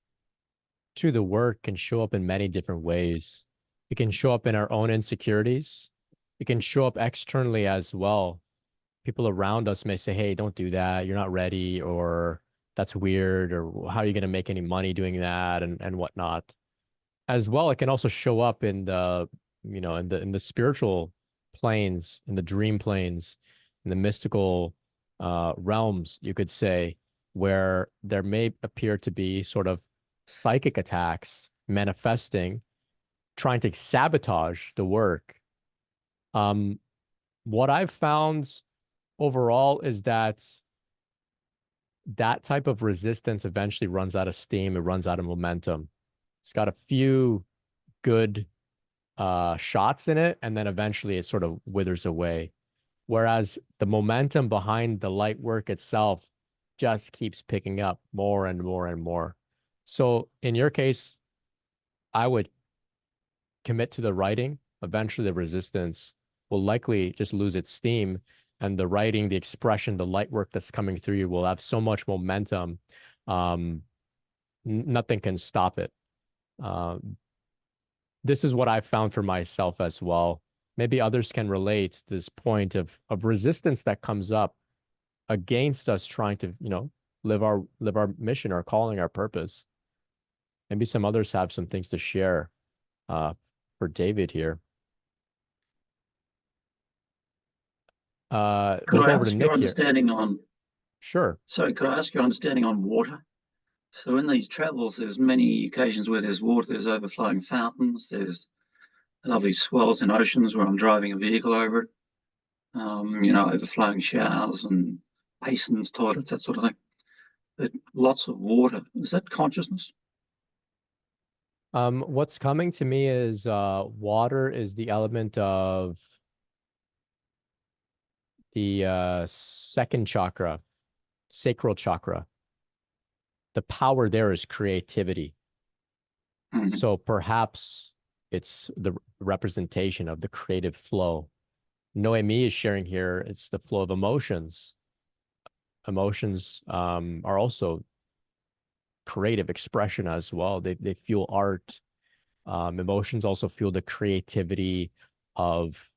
to the work can show up in many different ways. It can show up in our own insecurities. It can show up externally as well. People around us may say, hey, don't do that. You're not ready, or that's weird, or how are you going to make any money doing that, and whatnot. As well, it can also show up in the, in the spiritual planes, in the dream planes, in the mystical realms, you could say, where there may appear to be sort of psychic attacks manifesting, trying to sabotage the work. What I've found overall is that type of resistance eventually runs out of steam. It runs out of momentum. It's got a few good shots in it, and then eventually it sort of withers away. Whereas the momentum behind the light work itself just keeps picking up more and more and more. So in your case, I would commit to the writing. Eventually the resistance will likely just lose its steam, and the writing, the expression, the light work that's coming through you will have so much momentum. Nothing can stop it. This is what I found for myself as well. Maybe others can relate to this point of resistance that comes up against us trying to, live our mission, our calling, our purpose. Maybe some others have some things to share for David here. Could We'll I go over to ask your Nick here. understanding on? Sure. Sorry, could I ask your understanding on water? So in these travels, there's many occasions where there's water, there's overflowing fountains, there's lovely swells in oceans where I'm driving a vehicle over it, overflowing showers and basins, toilets, that sort of thing. But lots of water. Is that consciousness? What's coming to me is water is the element of the second chakra, sacral chakra. The power there is creativity. Mm-hmm. So perhaps it's the representation of the creative flow. Noemi is sharing here, it's the flow of emotions. Emotions are also creative expression as well. They fuel art. Emotions also fuel the creativity of,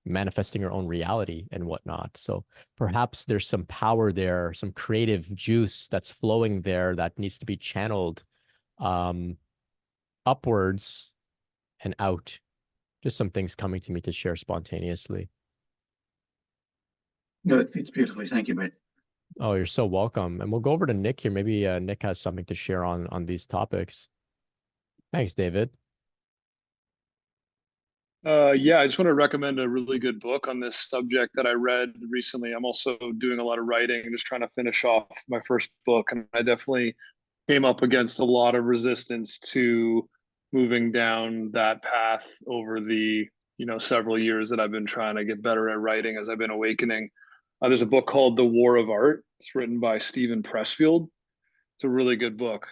manifesting your own reality and whatnot. So perhaps there's some power there, some creative juice that's flowing there that needs to be channeled upwards and out. Just some things coming to me to share spontaneously. No, it fits beautifully. Thank you, mate. Oh, you're so welcome. And we'll go over to Nick here. Maybe Nick has something to share on these topics. Thanks, David. Yeah, I just want to recommend a really good book on this subject that I read recently. I'm also doing a lot of writing, just trying to finish off my first book, and I definitely came up against a lot of resistance to moving down that path over the, several years that I've been trying to get better at writing as I've been awakening. There's a book called The War of Art. It's written by Stephen Pressfield. It's a really good book.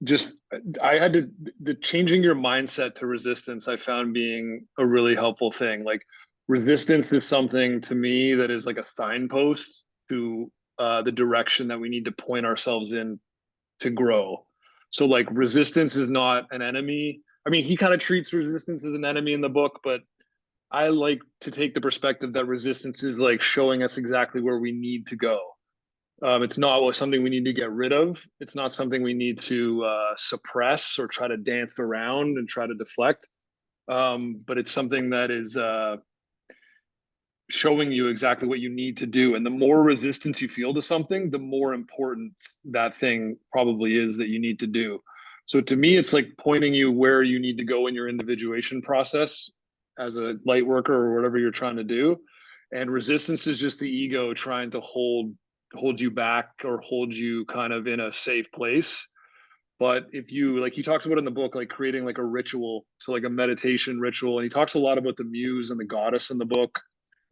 Just I had to the changing your mindset to resistance, I found being a really helpful thing. Like resistance is something to me that is like a signpost to the direction that we need to point ourselves in to grow. So like resistance is not an enemy. I mean, he kind of treats resistance as an enemy in the book, but I like to take the perspective that resistance is like showing us exactly where we need to go. It's not something we need to get rid of. It's not something we need to suppress or try to dance around and try to deflect. But it's something that is showing you exactly what you need to do. And the more resistance you feel to something, the more important that thing probably is that you need to do. So to me, it's like pointing you where you need to go in your individuation process as a light worker or whatever you're trying to do. And resistance is just the ego trying to hold you back or hold you kind of in a safe place. But if you, like he talks about in the book, like creating like a ritual, so like a meditation ritual, and he talks a lot about the muse and the goddess in the book,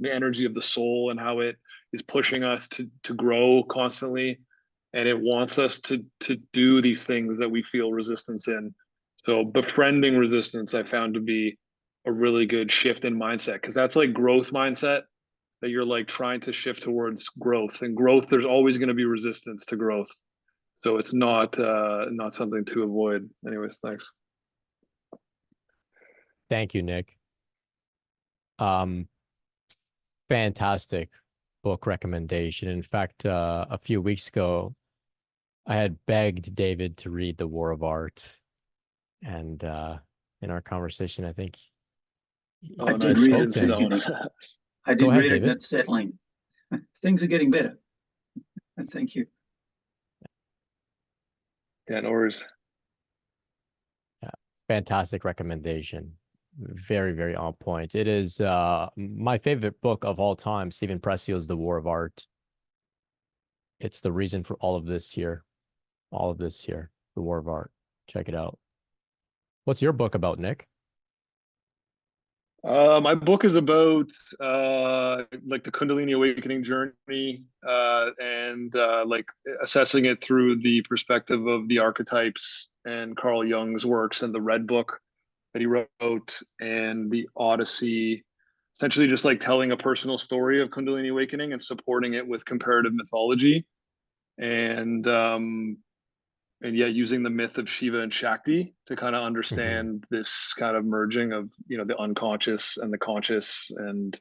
the energy of the soul and how it is pushing us to grow constantly, and it wants us to do these things that we feel resistance in. So befriending resistance I found to be a really good shift in mindset, because that's like growth mindset, that you're like trying to shift towards growth, and growth, there's always going to be resistance to growth. So it's not something to avoid. Anyways, thanks. Thank you, Nick. Fantastic book recommendation. In fact, a few weeks ago, I had begged David to read The War of Art. And in our conversation, I think I did read it. to Thank you, Nick. I Go did ahead, read it, and David. it's settling. Things are getting better. Thank you. Yeah, no worries. Yeah, fantastic recommendation. Very, very on point. It is my favorite book of all time, Stephen Pressfield's The War of Art. It's the reason for all of this here. All of this here, The War of Art. Check it out. What's your book about, Nick? My book is about like the Kundalini awakening journey and like assessing it through the perspective of the archetypes and Carl Jung's works and the Red Book that he wrote and the Odyssey. Essentially, just like telling a personal story of Kundalini awakening and supporting it with comparative mythology, and yet using the myth of Shiva and Shakti to kind of understand this kind of merging of, the unconscious and the conscious. And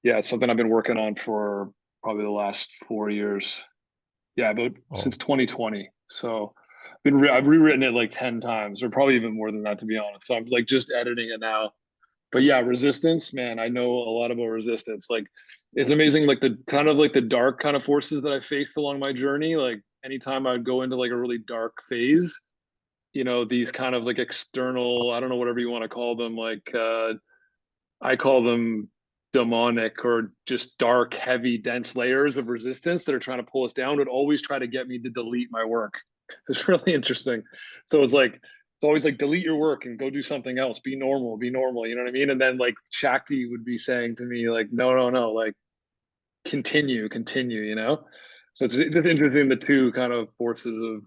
yeah, it's something I've been working on for probably the last 4 years. Yeah, since 2020. So I've rewritten it like 10 times, or probably even more than that, to be honest. So I'm like just editing it now. But yeah, resistance, man, I know a lot about resistance. Like it's amazing, like the kind of like the dark kind of forces that I faced along my journey. Like anytime I'd go into like a really dark phase, these kind of like external, I don't know, whatever you want to call them, like I call them demonic or just dark, heavy, dense layers of resistance that are trying to pull us down, would always try to get me to delete my work. It's really interesting. So it's always like delete your work and go do something else. Be normal, be normal. You know what I mean? And then like Shakti would be saying to me, like, no, like continue. So it's interesting, the two kind of forces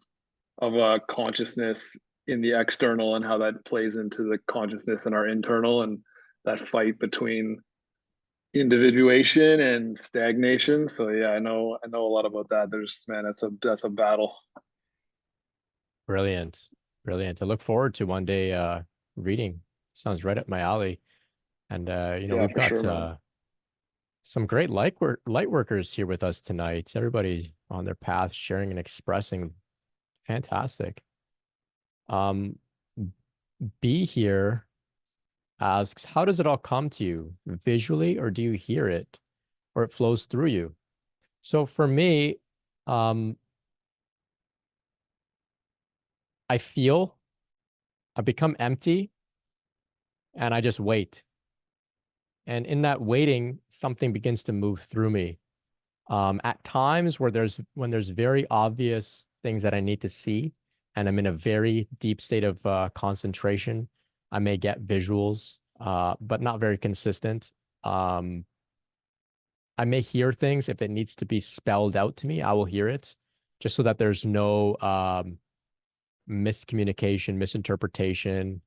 of consciousness in the external and how that plays into the consciousness in our internal, and that fight between individuation and stagnation. So yeah, I know a lot about that. That's a battle. Brilliant. Brilliant. I look forward to one day reading. Sounds right up my alley. And Yeah, we've for got sure, man. some great light workers here with us tonight. Everybody on their path, sharing and expressing. Fantastic. B here asks, how does it all come to you? Visually, or do you hear it? Or it flows through you? So for me, I feel, I become empty, and I just wait. And in that waiting, something begins to move through me. At times when there's very obvious things that I need to see, and I'm in a very deep state of concentration, I may get visuals, but not very consistent. Um, I may hear things. If it needs to be spelled out to me, I will hear it, just so that there's no miscommunication, misinterpretation.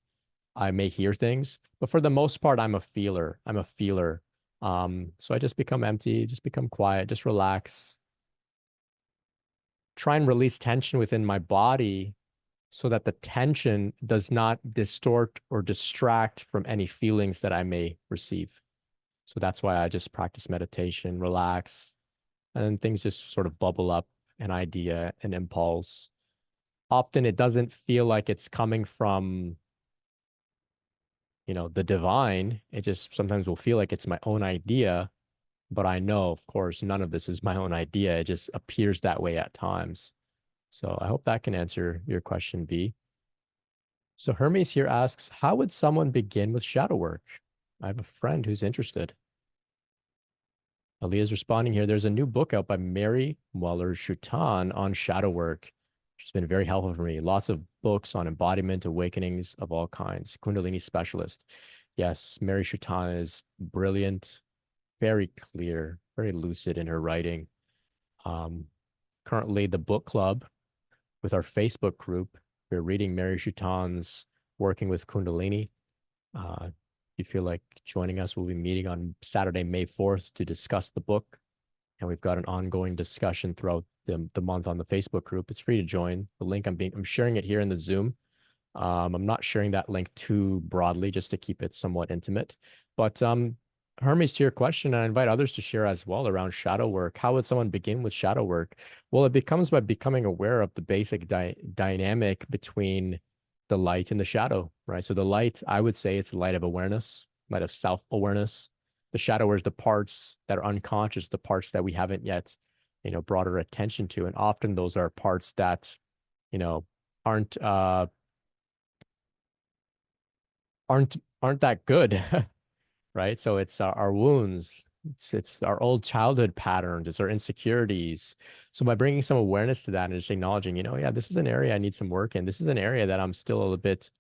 I may hear things, but for the most part, I'm a feeler. I'm a feeler. So I just become empty, just become quiet, just relax, try and release tension within my body so that the tension does not distort or distract from any feelings that I may receive. So that's why I just practice meditation, relax, and then things just sort of bubble up, an idea, an impulse. Often it doesn't feel like it's coming from, the divine. It just sometimes will feel like it's my own idea, but I know, of course, none of this is my own idea. It just appears that way at times. So I hope that can answer your question, V. So Hermes here asks, how would someone begin with shadow work? I have a friend who's interested. Aaliyah's responding here. There's a new book out by Mary Muller-Schutan on shadow work. She's been very helpful for me. Lots of books on embodiment, awakenings of all kinds. Kundalini specialist. Yes, Mary Schutan is brilliant, very clear, very lucid in her writing. Currently, the book club with our Facebook group, we're reading Mary Schutan's Working with Kundalini. If you feel like joining us, we'll be meeting on Saturday, May 4th to discuss the book. And we've got an ongoing discussion throughout the month on the Facebook group. It's free to join. The link I'm sharing it here in the Zoom. I'm not sharing that link too broadly just to keep it somewhat intimate. But Hermes, to your question, and I invite others to share as well around shadow work. How would someone begin with shadow work? Well, it becomes by becoming aware of the basic dynamic between the light and the shadow, right? So the light, I would say it's the light of awareness, light of self-awareness. The shadow is the parts that are unconscious, the parts that we haven't yet, brought our attention to. And often those are parts that, aren't aren't that good, right? So it's our wounds, it's our old childhood patterns, it's our insecurities. So by bringing some awareness to that and just acknowledging, yeah, this is an area I need some work in. This is an area that I'm still a little bit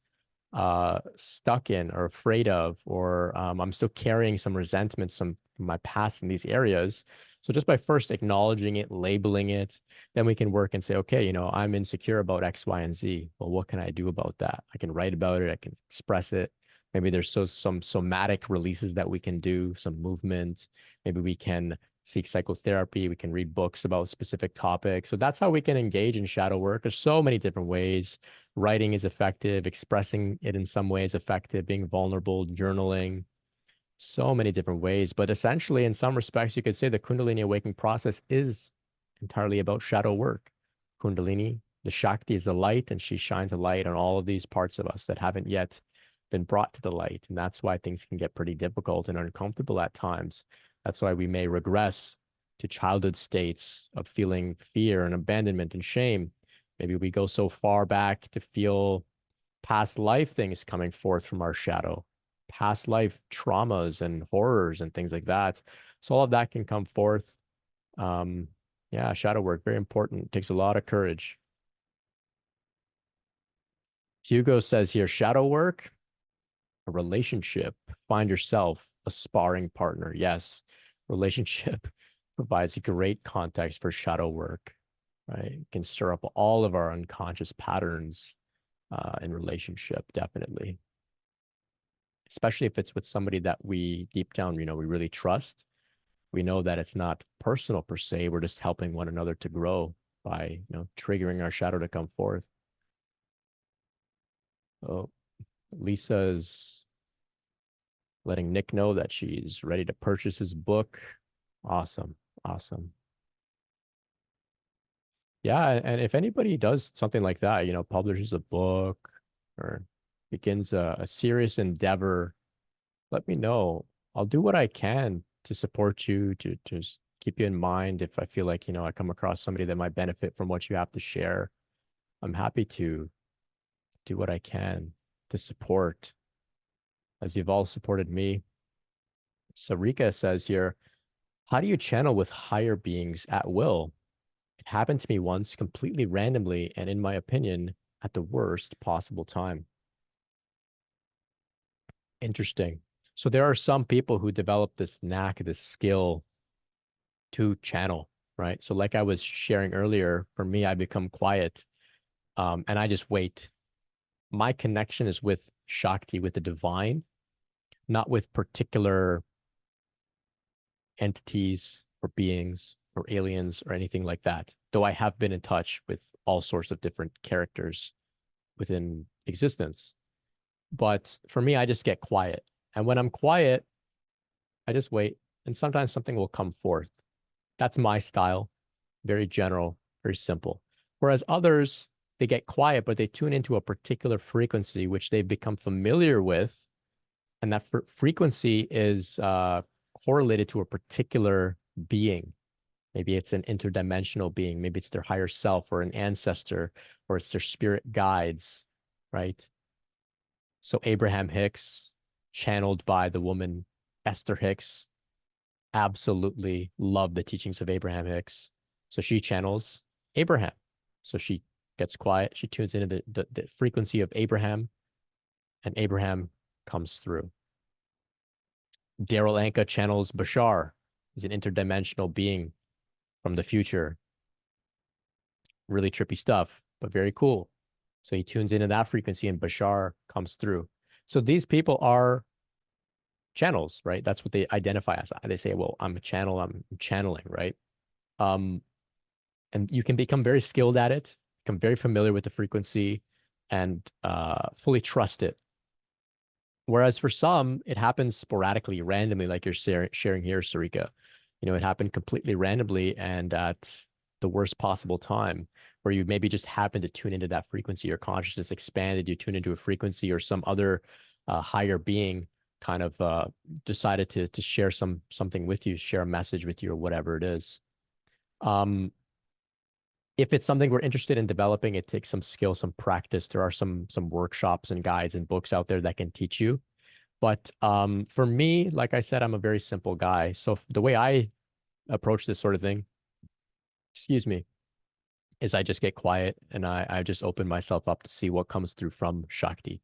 stuck in or afraid of, or I'm still carrying some resentment from my past in these areas. So just by first acknowledging it, labeling it, then we can work and say, okay, I'm insecure about X, Y, and Z. Well, what can I do about that? I can write about it. I can express it. Maybe there's some somatic releases that we can do, some movement. Maybe we can seek psychotherapy. We can read books about specific topics. So that's how we can engage in shadow work. There's so many different ways. Writing is effective, expressing it in some ways effective, being vulnerable, journaling, so many different ways. But essentially, in some respects, you could say the Kundalini awakening process is entirely about shadow work. Kundalini, the Shakti, is the light, and she shines a light on all of these parts of us that haven't yet been brought to the light. And that's why things can get pretty difficult and uncomfortable at times. That's why we may regress to childhood states of feeling fear and abandonment and shame. Maybe we go so far back to feel past life things coming forth from our shadow, past life traumas and horrors and things like that. So all of that can come forth. Yeah, shadow work, very important. It takes a lot of courage. Hugo says here, shadow work, a relationship, find yourself a sparring partner. Yes, relationship provides a great context for shadow work, right? It can stir up all of our unconscious patterns in relationship, definitely. Especially if it's with somebody that we deep down, we really trust. We know that it's not personal per se. We're just helping one another to grow by, triggering our shadow to come forth. Oh, Lisa's letting Nick know that she's ready to purchase his book. Awesome. Awesome. Yeah. And if anybody does something like that, publishes a book or begins a serious endeavor, let me know. I'll do what I can to support you, to just keep you in mind. If I feel like, I come across somebody that might benefit from what you have to share, I'm happy to do what I can to support, as you've all supported me. Sarika says here, how do you channel with higher beings at will? It happened to me once completely randomly, and in my opinion, at the worst possible time. Interesting. So there are some people who develop this knack, this skill to channel, right? So like I was sharing earlier, for me, I become quiet, and I just wait. My connection is with Shakti, with the divine, not with particular entities or beings or aliens or anything like that. Though I have been in touch with all sorts of different characters within existence. But for me, I just get quiet. And when I'm quiet, I just wait. And sometimes something will come forth. That's my style. Very general, very simple. Whereas others, they get quiet, but they tune into a particular frequency, which they've become familiar with. And that frequency is correlated to a particular being. Maybe it's an interdimensional being. Maybe it's their higher self or an ancestor, or it's their spirit guides, right? So Abraham Hicks, channeled by the woman Esther Hicks, absolutely love the teachings of Abraham Hicks. So she channels Abraham. So she gets quiet. She tunes into the frequency of Abraham, and Abraham comes through. Daryl Anka channels Bashar. He's an interdimensional being from the future. Really trippy stuff, but very cool. So he tunes into that frequency and Bashar comes through. So these people are channels, right? That's what they identify as. They say, well, I'm a channel, I'm channeling, right? And you can become very skilled at it, become very familiar with the frequency, and fully trust it. Whereas for some, it happens sporadically, randomly, like you're sharing here, Sarika. You know, it happened completely randomly and at the worst possible time, where you maybe just happen to tune into that frequency. Your consciousness expanded, you tune into a frequency, or some other higher being kind of decided to share something with you, share a message with you, or whatever it is. If it's something we're interested in developing, it takes some skill, some practice. There are some workshops and guides and books out there that can teach you. But for me, like I said, I'm a very simple guy. So the way I approach this sort of thing, excuse me, is I just get quiet and I just open myself up to see what comes through from Shakti.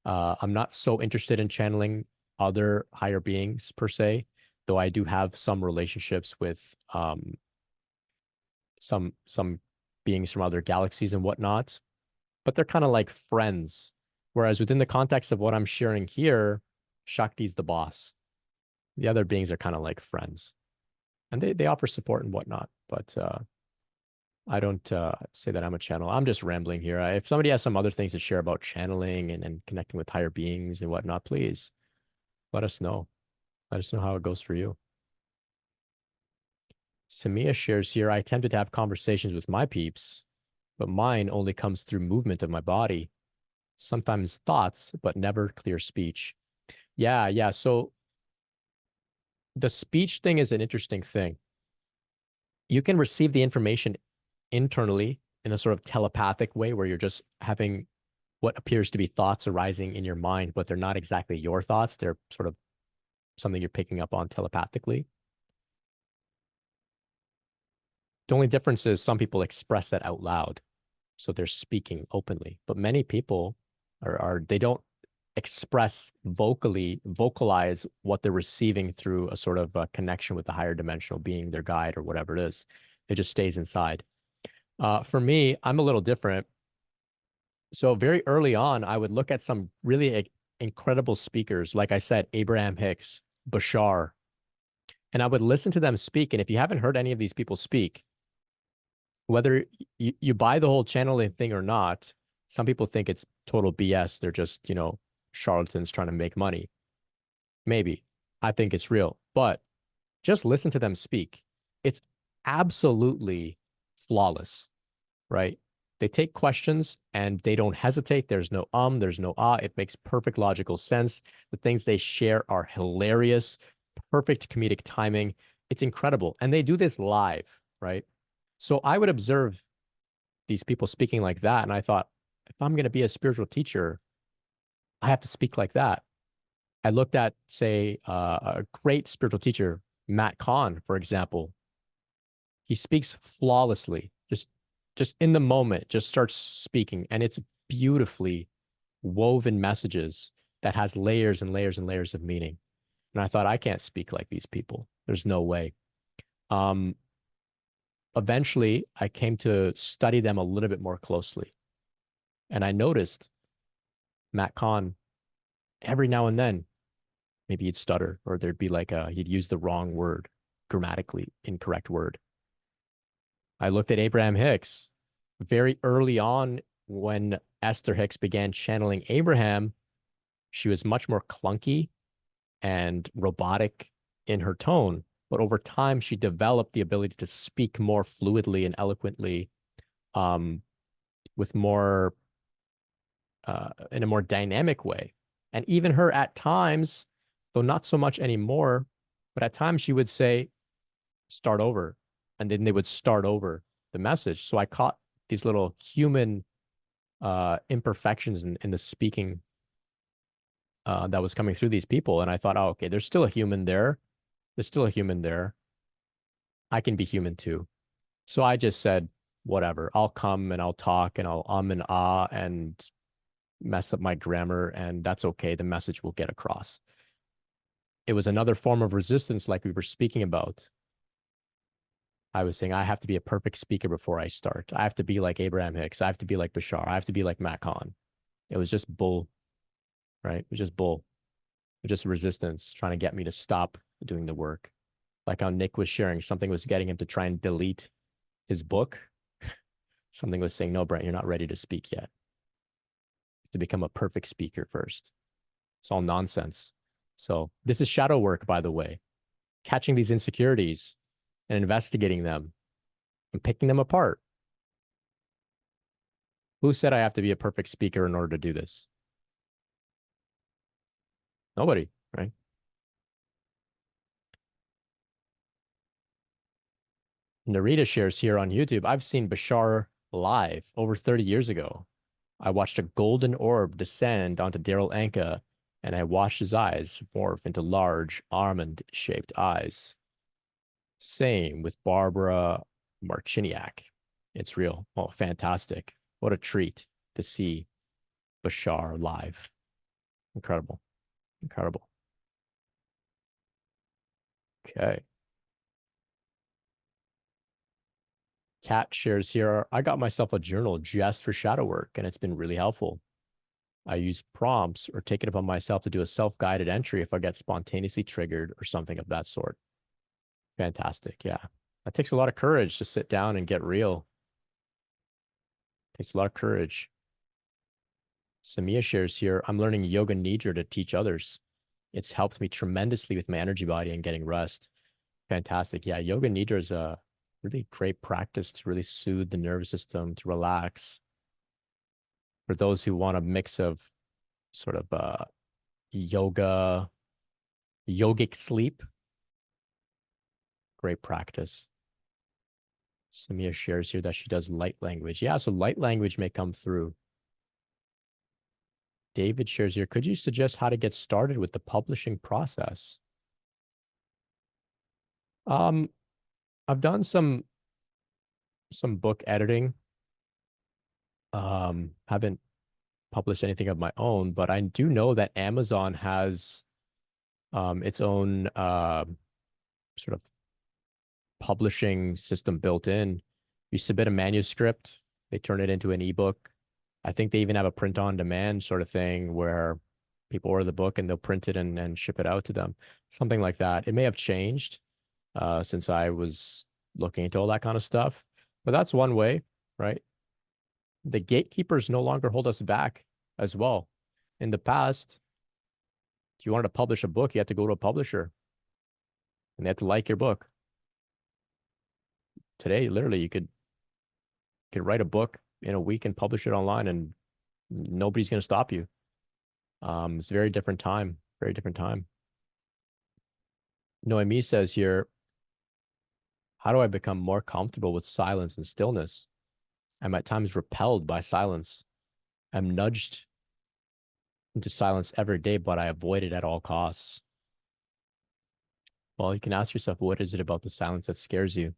I'm not so interested in channeling other higher beings per se, though I do have some relationships with some beings from other galaxies and whatnot, but they're kind of like friends. Whereas within the context of what I'm sharing here, Shakti's the boss. The other beings are kind of like friends, and they offer support and whatnot. But I don't say that I'm a channel. I'm just rambling here. If somebody has some other things to share about channeling and connecting with higher beings and whatnot, please let us know. Let us know how it goes for you. Samia shares here, I attempted to have conversations with my peeps, but mine only comes through movement of my body. Sometimes thoughts, but never clear speech. Yeah. So the speech thing is an interesting thing. You can receive the information internally in a sort of telepathic way where you're just having what appears to be thoughts arising in your mind, but they're not exactly your thoughts. They're sort of something you're picking up on telepathically. The only difference is some people express that out loud. So they're speaking openly, but many people they don't vocalize what they're receiving through a sort of a connection with the higher dimensional being, their guide or whatever it is. It just stays inside. For me, I'm a little different. So very early on, I would look at some really incredible speakers, like I said, Abraham Hicks, Bashar, and I would listen to them speak. And if you haven't heard any of these people speak, whether you buy the whole channeling thing or not, some people think it's total BS. They're just, charlatans trying to make money. Maybe. I think it's real. But just listen to them speak. It's absolutely flawless, right? They take questions and they don't hesitate. There's no there's no ah. It makes perfect logical sense. The things they share are hilarious, perfect comedic timing. It's incredible. And they do this live, right? So I would observe these people speaking like that. And I thought, if I'm going to be a spiritual teacher, I have to speak like that. I looked at, say, a great spiritual teacher, Matt Kahn, for example. He speaks flawlessly, just in the moment, just starts speaking. And it's beautifully woven messages that has layers and layers and layers of meaning. And I thought, I can't speak like these people. There's no way. Eventually, I came to study them a little bit more closely. And I noticed Matt Kahn, every now and then, maybe he'd stutter, or there'd be like he'd use the wrong word, grammatically incorrect word. I looked at Abraham Hicks very early on when Esther Hicks began channeling Abraham. She was much more clunky and robotic in her tone. But over time, she developed the ability to speak more fluidly and eloquently, with more, in a more dynamic way. And even her at times, though not so much anymore, but at times she would say, start over. And then they would start over the message. So I caught these little human imperfections in the speaking that was coming through these people. And I thought, oh, okay, there's still a human there. There's still a human there. I can be human too. So I just said, whatever, I'll come and I'll talk and I'll and ah and mess up my grammar, and that's okay. The message will get across. It was another form of resistance, like we were speaking about. I was saying, I have to be a perfect speaker before I start. I have to be like Abraham Hicks. I have to be like Bashar. I have to be like Matt Kahn. It was just bull, right? It was just bull. It was just resistance trying to get me to stop doing the work. Like how Nick was sharing, something was getting him to try and delete his book. Something was saying, no, Brent, you're not ready to speak yet. To become a perfect speaker first. It's all nonsense. So this is shadow work, by the way. Catching these insecurities and investigating them and picking them apart. Who said I have to be a perfect speaker in order to do this? Nobody, right? Narita shares here on YouTube, I've seen Bashar live over 30 years ago. I watched a golden orb descend onto Daryl Anka, and I watched his eyes morph into large almond-shaped eyes. Same with Barbara Marciniak. It's real. Oh, fantastic. What a treat to see Bashar live. Incredible. Incredible. Okay. Kat shares here, I got myself a journal just for shadow work, and it's been really helpful. I use prompts or take it upon myself to do a self-guided entry if I get spontaneously triggered or something of that sort. Fantastic. Yeah. That takes a lot of courage to sit down and get real. Takes a lot of courage. Samia shares here, I'm learning Yoga Nidra to teach others. It's helped me tremendously with my energy body and getting rest. Fantastic. Yeah, Yoga Nidra is a really great practice to really soothe the nervous system, to relax. For those who want a mix of sort of yogic sleep, great practice. Samia shares here that she does light language. Yeah, so light language may come through. David shares here, could you suggest how to get started with the publishing process? I've done some book editing. Haven't published anything of my own, but I do know that Amazon has its own sort of publishing system built in. You submit a manuscript, they turn it into an ebook. I think they even have a print on demand sort of thing where people order the book and they'll print it and ship it out to them. Something like that. It may have changed since I was looking into all that kind of stuff, but that's one way, right? The gatekeepers no longer hold us back as well. In the past, if you wanted to publish a book, you had to go to a publisher and they had to like your book. Today, literally, you could write a book in a week and publish it online and nobody's going to stop you. It's a very different time, very different time. Noemi says here, how do I become more comfortable with silence and stillness? I'm at times repelled by silence. I'm nudged into silence every day, but I avoid it at all costs. Well, you can ask yourself, what is it about the silence that scares you?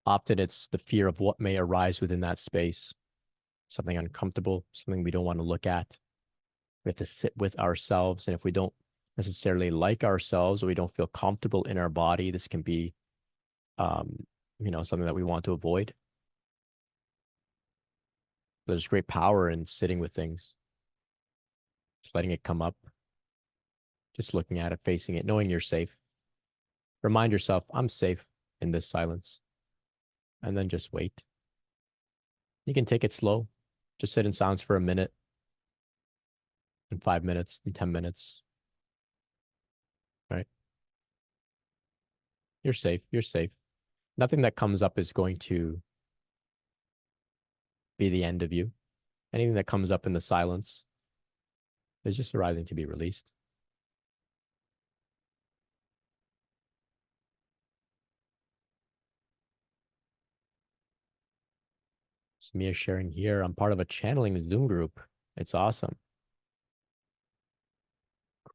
Often it's the fear of what may arise within that space, something uncomfortable, something we don't want to look at. We have to sit with ourselves. And if we don't necessarily like ourselves or we don't feel comfortable in our body, this can be, something that we want to avoid. There's great power in sitting with things, just letting it come up, just looking at it, facing it, knowing you're safe. Remind yourself, I'm safe in this silence. And then just wait. You can take it slow. Just sit in silence for a minute, and 5 minutes, and 10 minutes. Right? You're safe. You're safe. Nothing that comes up is going to be the end of you. Anything that comes up in the silence is just arising to be released. It's Mia sharing here. I'm part of a channeling Zoom group. It's awesome.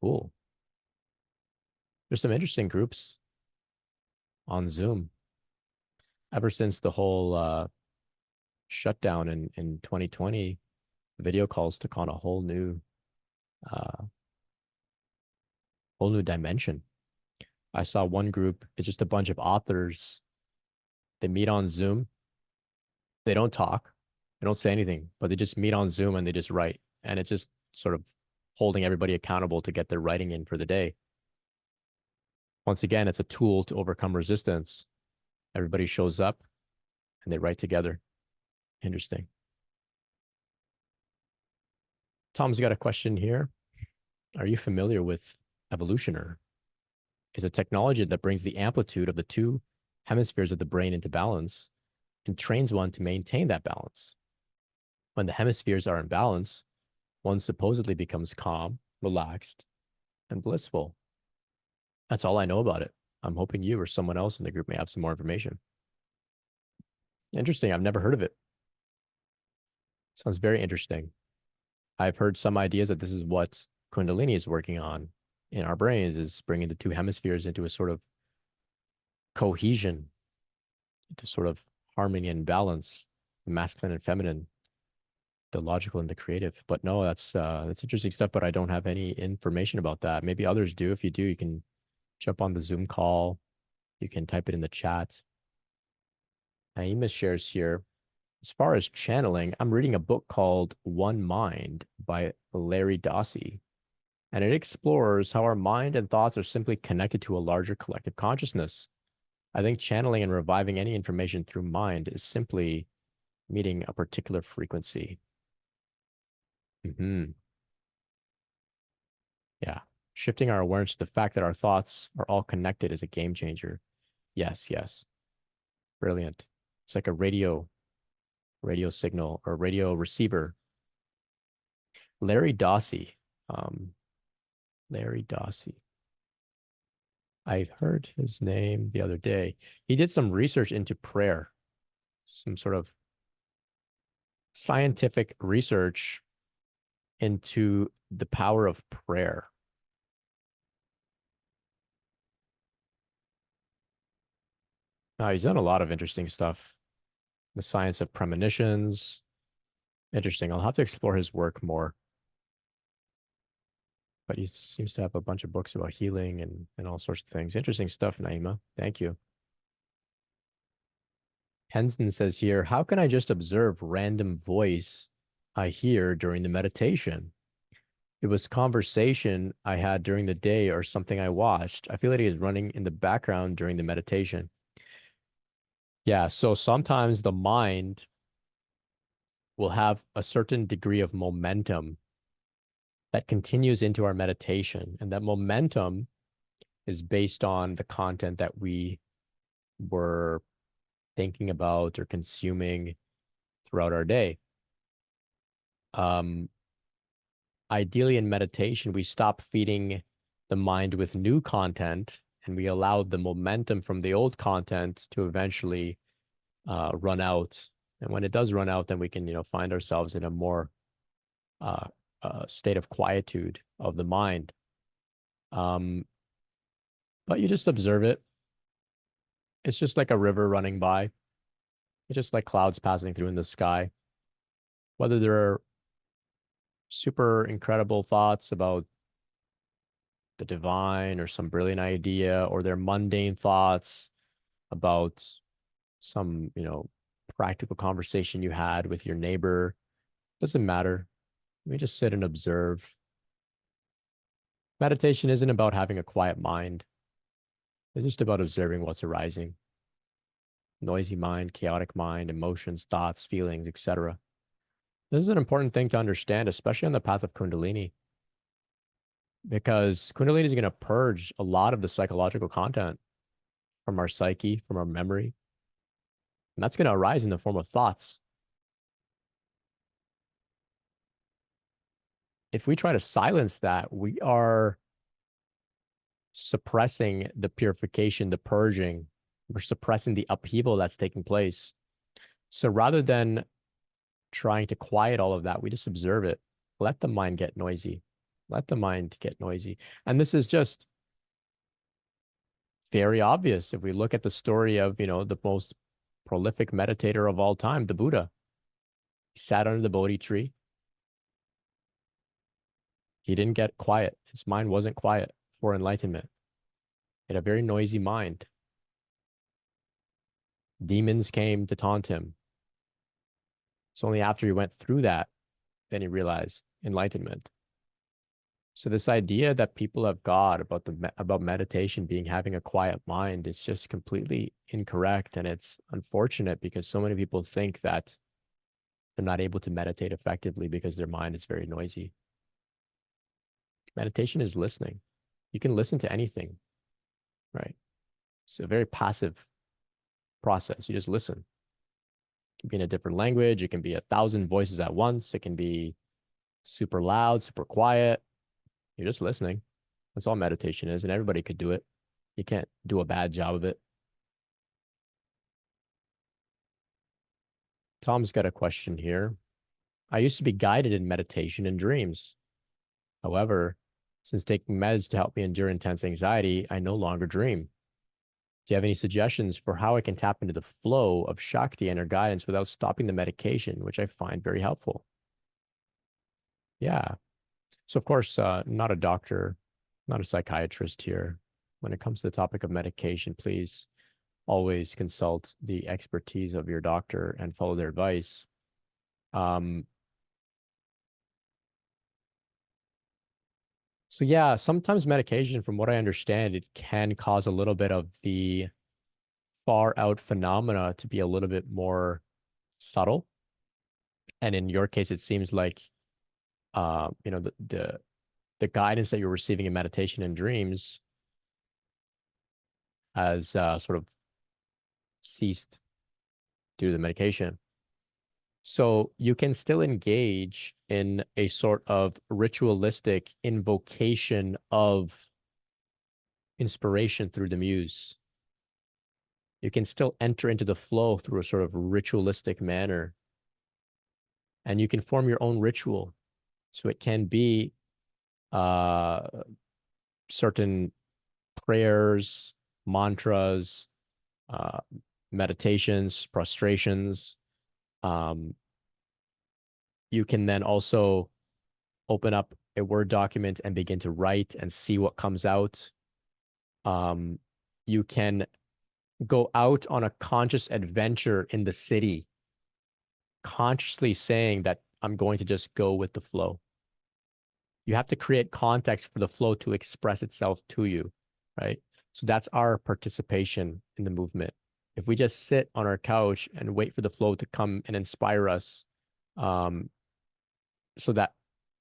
Cool. There's some interesting groups on Zoom. Ever since the whole shutdown in 2020, video calls took on a whole new dimension. I saw one group, it's just a bunch of authors. They meet on Zoom. They don't talk. They don't say anything, but they just meet on Zoom and they just write. And it's just sort of holding everybody accountable to get their writing in for the day. Once again, it's a tool to overcome resistance. Everybody shows up and they write together. Interesting. Tom's got a question here. Are you familiar with Evolutioner? It's a technology that brings the amplitude of the two hemispheres of the brain into balance and trains one to maintain that balance. When the hemispheres are in balance, one supposedly becomes calm, relaxed, and blissful. That's all I know about it. I'm hoping you or someone else in the group may have some more information. Interesting. I've never heard of it. Sounds very interesting. I've heard some ideas that this is what Kundalini is working on in our brains, is bringing the two hemispheres into a sort of cohesion, into sort of harmony and balance, the masculine and feminine, the logical and the creative. But no, that's interesting stuff, but I don't have any information about that. Maybe others do. If you do, you can jump on the Zoom call. You can type it in the chat. Naima shares here, as far as channeling, I'm reading a book called One Mind by Larry Dossey, and it explores how our mind and thoughts are simply connected to a larger collective consciousness. I think channeling and reviving any information through mind is simply meeting a particular frequency. Yeah. Shifting our awareness to the fact that our thoughts are all connected is a game changer. Yes, yes. Brilliant. It's like a radio signal or radio receiver. Larry Dossey. Larry Dossey. I heard his name the other day. He did some research into prayer, some sort of scientific research into the power of prayer. Now, he's done a lot of interesting stuff. The science of premonitions. Interesting. I'll have to explore his work more. But he seems to have a bunch of books about healing and all sorts of things. Interesting stuff, Naima. Thank you. Henson says here, how can I just observe random voice I hear during the meditation? It was conversation I had during the day or something I watched. I feel like it is running in the background during the meditation. Yeah, so sometimes the mind will have a certain degree of momentum that continues into our meditation. And that momentum is based on the content that we were thinking about or consuming throughout our day. Ideally, in meditation, we stop feeding the mind with new content and we allow the momentum from the old content to eventually run out. And when it does run out, then we can, find ourselves in a more state of quietude of the mind. But you just observe it. It's just like a river running by. It's just like clouds passing through in the sky. Whether they're super incredible thoughts about the divine or some brilliant idea, or they're mundane thoughts about some, practical conversation you had with your neighbor, doesn't matter. We just sit and observe. Meditation isn't about having a quiet mind. It's just about observing what's arising. Noisy mind, chaotic mind, emotions, thoughts, feelings, etc. This is an important thing to understand, especially on the path of Kundalini, because Kundalini is going to purge a lot of the psychological content from our psyche, from our memory. And that's going to arise in the form of thoughts. If we try to silence that, we are suppressing the purification, the purging. We're suppressing the upheaval that's taking place. So rather than trying to quiet all of that, we just observe it. Let the mind get noisy. Let the mind get noisy. And this is just very obvious. If we look at the story of, the most prolific meditator of all time, the Buddha, he sat under the Bodhi tree. He didn't get quiet. His mind wasn't quiet for enlightenment. He had a very noisy mind. Demons came to taunt him. It's only after he went through that, then he realized enlightenment. So this idea that people have got about meditation being having a quiet mind is just completely incorrect. And it's unfortunate because so many people think that they're not able to meditate effectively because their mind is very noisy. Meditation is listening. You can listen to anything, right? It's a very passive process. You just listen. It can be in a different language. It can be 1,000 voices at once. It can be super loud, super quiet. You're just listening. That's all meditation is, and everybody could do it. You can't do a bad job of it. Tom's got a question here. I used to be guided in meditation and dreams. However, since taking meds to help me endure intense anxiety, I no longer dream. Do you have any suggestions for how I can tap into the flow of Shakti and her guidance without stopping the medication, which I find very helpful? Yeah. So, of course, not a doctor, not a psychiatrist here. When it comes to the topic of medication, please always consult the expertise of your doctor and follow their advice. So yeah, sometimes medication, from what I understand, it can cause a little bit of the far out phenomena to be a little bit more subtle. And in your case, it seems like, the guidance that you're receiving in meditation and dreams has sort of ceased due to the medication. So you can still engage in a sort of ritualistic invocation of inspiration through the muse. You can still enter into the flow through a sort of ritualistic manner. And you can form your own ritual. So it can be certain prayers, mantras, meditations, prostrations. You can then also open up a Word document and begin to write and see what comes out. You can go out on a conscious adventure in the city, consciously saying that I'm going to just go with the flow. You have to create context for the flow to express itself to you, right? So that's our participation in the movement. If we just sit on our couch and wait for the flow to come and inspire us, so that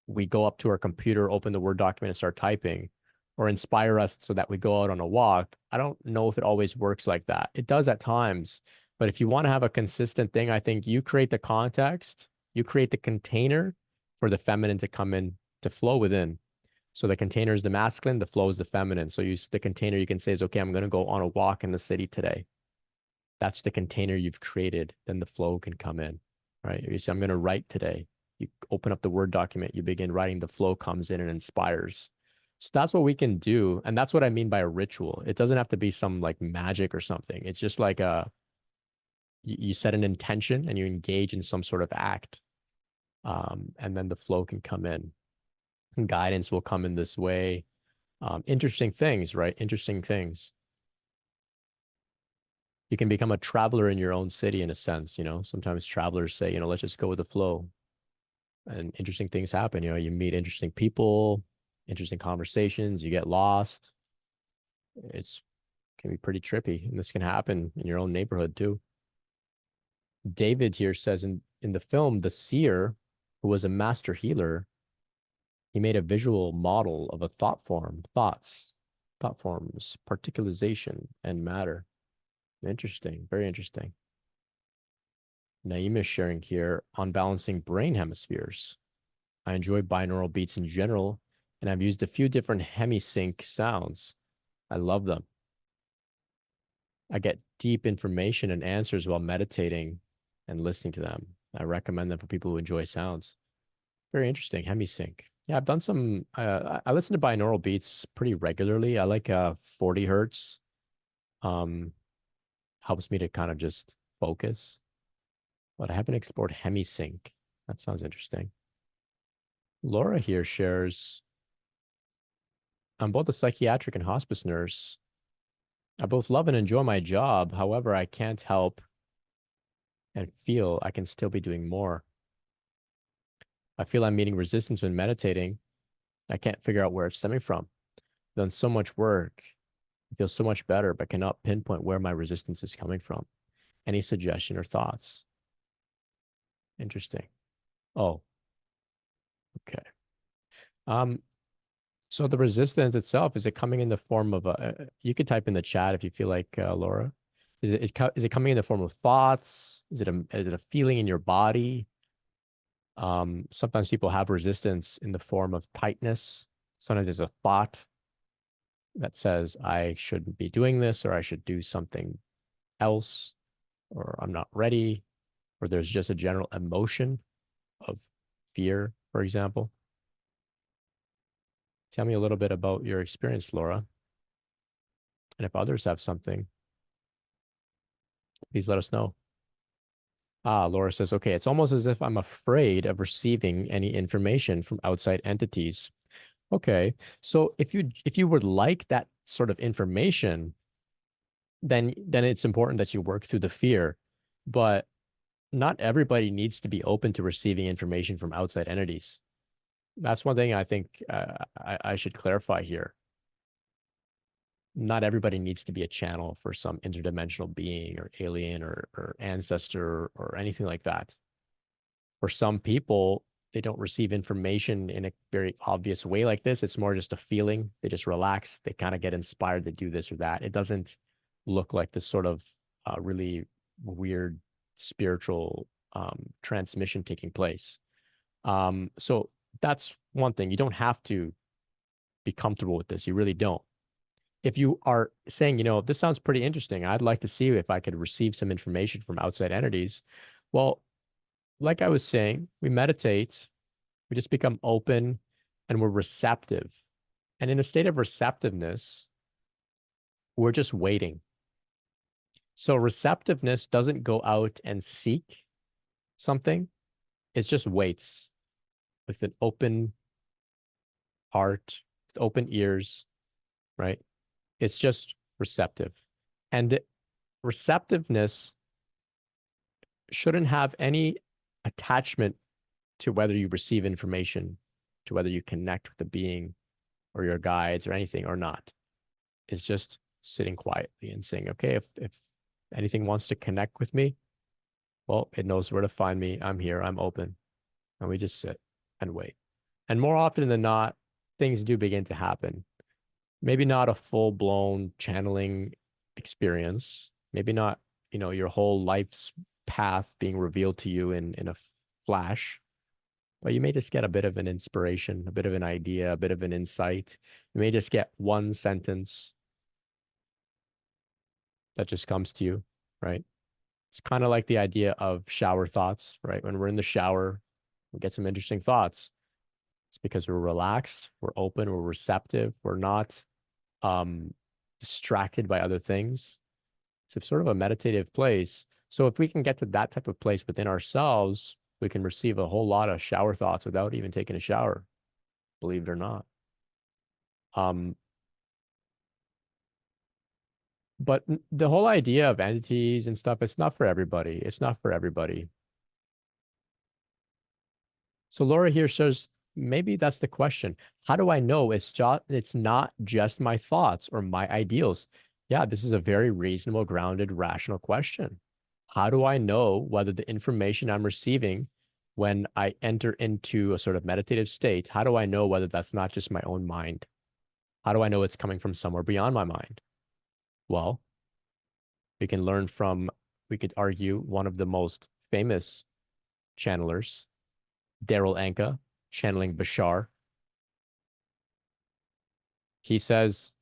we go up to our computer, open the Word document and start typing, or inspire us so that we go out on a walk, I don't know if it always works like that. It does at times, but if you want to have a consistent thing, I think you create the context, you create the container for the feminine to come in, to flow within. So the container is the masculine, the flow is the feminine. So the container you can say is, okay, I'm going to go on a walk in the city today. That's the container you've created. Then the flow can come in, right? You say, I'm going to write today. You open up the Word document, you begin writing, the flow comes in and inspires. So that's what we can do. And that's what I mean by a ritual. It doesn't have to be some like magic or something. It's just like you set an intention and you engage in some sort of act. And then the flow can come in. And guidance will come in this way. Interesting things, right? Interesting things. You can become a traveler in your own city in a sense, you know. Sometimes travelers say, you know, let's just go with the flow. And interesting things happen, you know, you meet interesting people, interesting conversations, you get lost. It's can be pretty trippy, and this can happen in your own neighborhood too. David here says in the film, the seer, who was a master healer, he made a visual model of a thought form, thought forms, particularization, and matter. Interesting, very interesting. Naeem is sharing here on balancing brain hemispheres. I enjoy binaural beats in general, and I've used a few different hemisync sounds. I love them. I get deep information and answers while meditating and listening to them. I recommend them for people who enjoy sounds. Very interesting, hemisync. Yeah, I've done some, I listen to binaural beats pretty regularly. I like 40 hertz. Helps me to kind of just focus. But I haven't explored hemisync. That sounds interesting. Laura here shares, I'm both a psychiatric and hospice nurse. I both love and enjoy my job. However, I can't help and feel I can still be doing more. I feel I'm meeting resistance when meditating. I can't figure out where it's stemming from. I've done so much work. I feel so much better, but cannot pinpoint where my resistance is coming from. Any suggestion or thoughts? Interesting. Oh, okay. So the resistance itself, is it coming in the form of a, you could type in the chat if you feel like, Laura. Is it coming in the form of thoughts? Is it a feeling in your body? Sometimes people have resistance in the form of tightness. Sometimes there's a thought that says, I shouldn't be doing this, or I should do something else, or I'm not ready, or there's just a general emotion of fear, for example. Tell me a little bit about your experience, Laura. And if others have something, please let us know. Laura says, okay, it's almost as if I'm afraid of receiving any information from outside entities. Okay, so if you would like that sort of information, then it's important that you work through the fear. But not everybody needs to be open to receiving information from outside entities. That's one thing I think I should clarify here. Not everybody needs to be a channel for some interdimensional being or alien or ancestor or anything like that. For some people, they don't receive information in a very obvious way like this. It's more just a feeling. They just relax. They kind of get inspired to do this or that. It doesn't look like this sort of really weird spiritual transmission taking place. So that's one thing. You don't have to be comfortable with this. You really don't. If you are saying, you know, this sounds pretty interesting, I'd like to see if I could receive some information from outside entities. Well, like I was saying, we meditate, we just become open, and we're receptive. And in a state of receptiveness, we're just waiting. So receptiveness doesn't go out and seek something. It just waits with an open heart, with open ears, right? It's just receptive. And the receptiveness shouldn't have any attachment to whether you receive information, to whether you connect with the being or your guides or anything or not. It's just sitting quietly and saying, okay, if anything wants to connect with me, well, it knows where to find me. I'm here. I'm open. And we just sit and wait. And more often than not, things do begin to happen. Maybe not a full-blown channeling experience. Maybe not, you know, your whole life's path being revealed to you in a flash. But you may just get a bit of an inspiration, a bit of an idea, a bit of an insight. You may just get one sentence that just comes to you, right? It's kind of like the idea of shower thoughts, right? When we're in the shower, we get some interesting thoughts. It's because we're relaxed, we're open, we're receptive, we're not distracted by other things. It's a sort of a meditative place. So if we can get to that type of place within ourselves, we can receive a whole lot of shower thoughts without even taking a shower, believe it or not. But the whole idea of entities and stuff, it's not for everybody. It's not for everybody. So Laura here says, maybe that's the question. How do I know it's not just my thoughts or my ideals? Yeah, this is a very reasonable, grounded, rational question. How do I know whether the information I'm receiving when I enter into a sort of meditative state, how do I know whether that's not just my own mind? How do I know it's coming from somewhere beyond my mind? Well, we can learn from, we could argue, one of the most famous channelers, Daryl Anka, channeling Bashar. He says,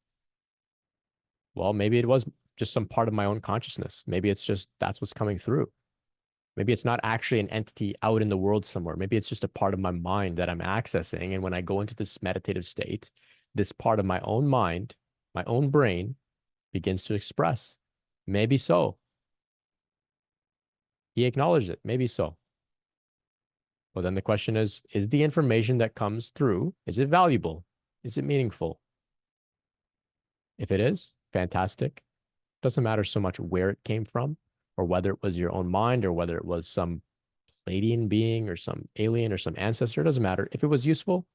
well, maybe it was just some part of my own consciousness. Maybe it's just that's what's coming through. Maybe it's not actually an entity out in the world somewhere. Maybe it's just a part of my mind that I'm accessing. And when I go into this meditative state, this part of my own mind, my own brain begins to express. Maybe so. He acknowledged it. Maybe so. Well, then the question is the information that comes through, is it valuable? Is it meaningful? If it is, fantastic. Doesn't matter so much where it came from or whether it was your own mind or whether it was some Pleiadian being or some alien or some ancestor. It doesn't matter. If it was useful,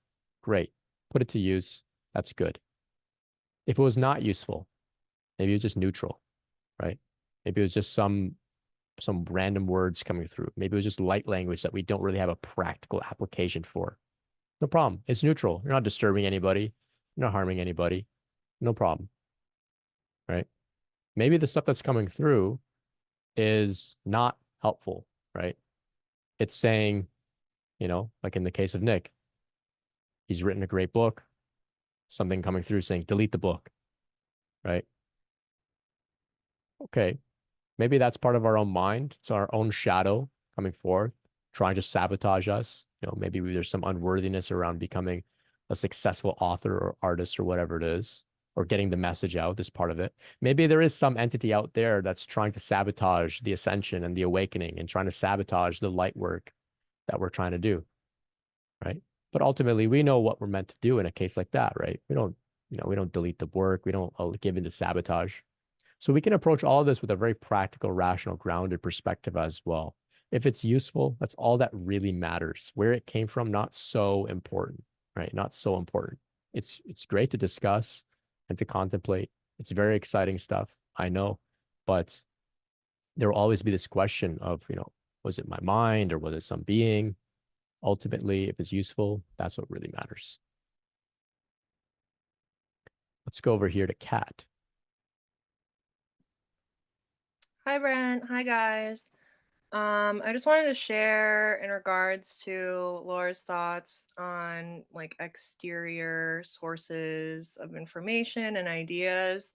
great. Put it to use. That's good. If it was not useful, maybe it was just neutral, right? Maybe it was just some random words coming through. Maybe it was just light language that we don't really have a practical application for. No problem. It's neutral. You're not disturbing anybody. You're not harming anybody. No problem. Right? Maybe the stuff that's coming through is not helpful, right? It's saying, like in the case of Nick, he's written a great book, something coming through saying, delete the book, right? Okay. Maybe that's part of our own mind. It's our own shadow coming forth, trying to sabotage us. Maybe there's some unworthiness around becoming a successful author or artist or whatever it is, or getting the message out is part of it. Maybe there is some entity out there that's trying to sabotage the ascension and the awakening and trying to sabotage the light work that we're trying to do, right? But ultimately, we know what we're meant to do in a case like that, right? We don't delete the work. We don't give in to sabotage. So we can approach all of this with a very practical, rational, grounded perspective as well. If it's useful, that's all that really matters. Where it came from, not so important, right? Not so important. It's great to discuss and to contemplate. It's very exciting stuff, I know, but there will always be this question of, was it my mind or was it some being? Ultimately, if it's useful, that's what really matters. Let's go over here to Kat. Hi, Brent. Hi, guys. I just wanted to share in regards to Laura's thoughts on like exterior sources of information and ideas.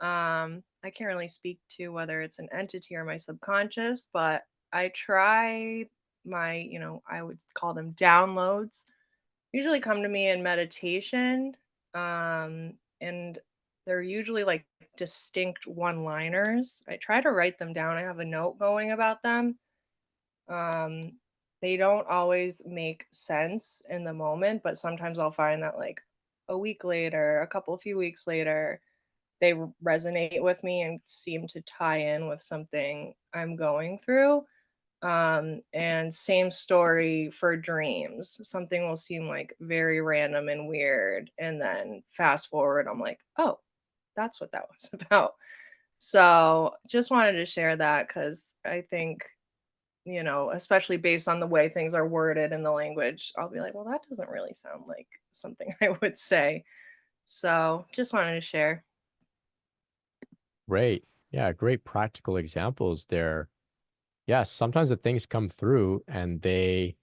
I can't really speak to whether it's an entity or my subconscious, but I try my, I would call them downloads, usually come to me in meditation. And they're usually like distinct one-liners. I try to write them down. I have a note going about them. Um, they don't always make sense in the moment, but sometimes I'll find that like a week later, a few weeks later, they resonate with me and seem to tie in with something I'm going through. And same story for dreams. Something will seem like very random and weird. And then fast forward, I'm like, oh, that's what that was about. So just wanted to share that because I think, especially based on the way things are worded in the language, I'll be like, well, that doesn't really sound like something I would say. So just wanted to share. Great. Yeah, great practical examples there. Yes, sometimes the things come through and they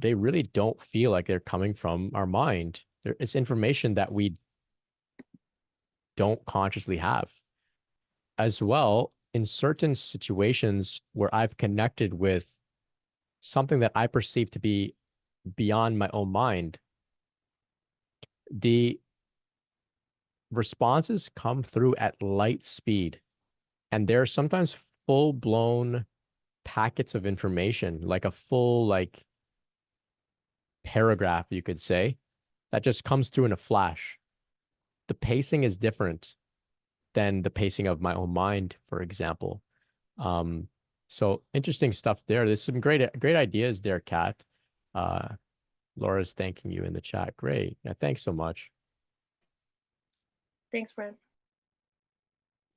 really don't feel like they're coming from our mind. It's information that we don't consciously have. As well, in certain situations where I've connected with something that I perceive to be beyond my own mind, the responses come through at light speed And they're sometimes full-blown packets of information, like a full like paragraph, you could say, that just comes through in a flash. The pacing is different than the pacing of my own mind, for example. So interesting stuff there. There's some great ideas there, Kat. Laura's thanking you in the chat. Great. Yeah, thanks so much. Thanks, Brent.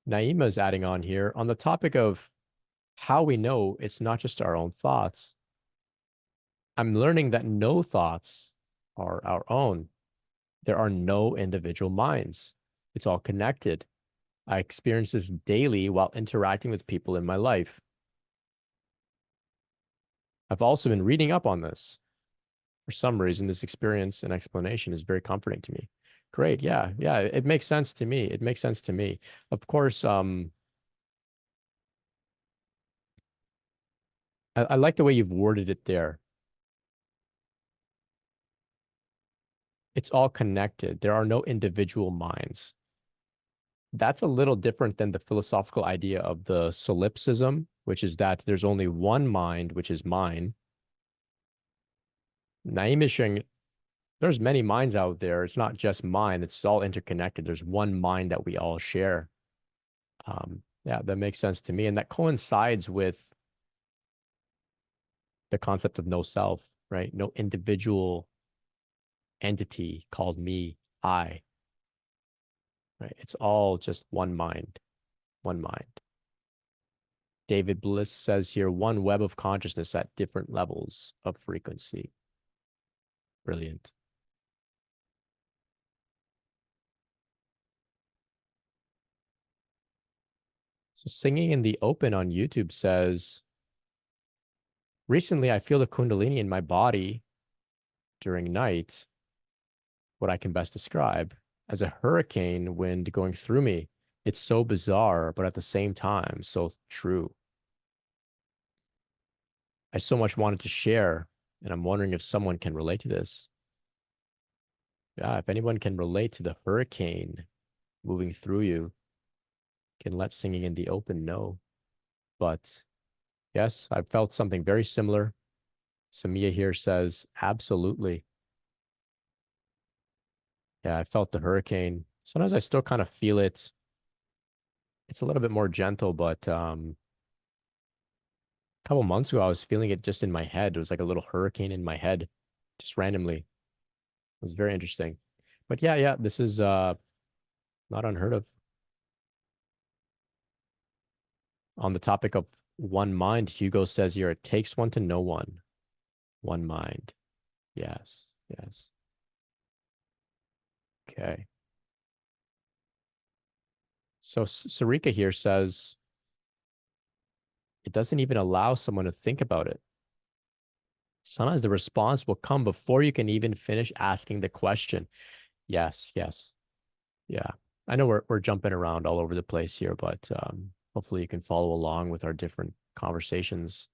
Naima's adding on here on the topic of how we know it's not just our own thoughts. I'm learning that no thoughts are our own. There are no individual minds. It's all connected. I experience this daily while interacting with people in my life. I've also been reading up on this. For some reason, this experience and explanation is very comforting to me. Great. Yeah. Yeah. It makes sense to me. It makes sense to me. Of course, I like the way you've worded it there. It's all connected. There are no individual minds. That's a little different than the philosophical idea of the solipsism, which is that there's only one mind, which is mine. Naim is sharing, there's many minds out there. It's not just mine. It's all interconnected. There's one mind that we all share. Yeah, that makes sense to me. And that coincides with the concept of no self, right? No individual entity called me, I, right? It's all just one mind, one mind. David Bliss says here, one web of consciousness at different levels of frequency. Brilliant. So Singing in the Open on YouTube says, recently I feel the Kundalini in my body during night, what I can best describe as a hurricane wind going through me. It's so bizarre, but at the same time, so true. I so much wanted to share, and I'm wondering if someone can relate to this. Yeah, if anyone can relate to the hurricane moving through you, can let Singing in the Open know. But yes, I've felt something very similar. Samia here says, absolutely. Yeah, I felt the hurricane. Sometimes I still kind of feel it. It's a little bit more gentle, but a couple months ago, I was feeling it just in my head. It was like a little hurricane in my head, just randomly. It was very interesting. But yeah, this is not unheard of. On the topic of one mind, Hugo says here, it takes one to know one. One mind. Yes. Okay. So Sarika here says, it doesn't even allow someone to think about it. Sometimes the response will come before you can even finish asking the question. Yes. Yeah. I know we're jumping around all over the place here, but hopefully you can follow along with our different conversations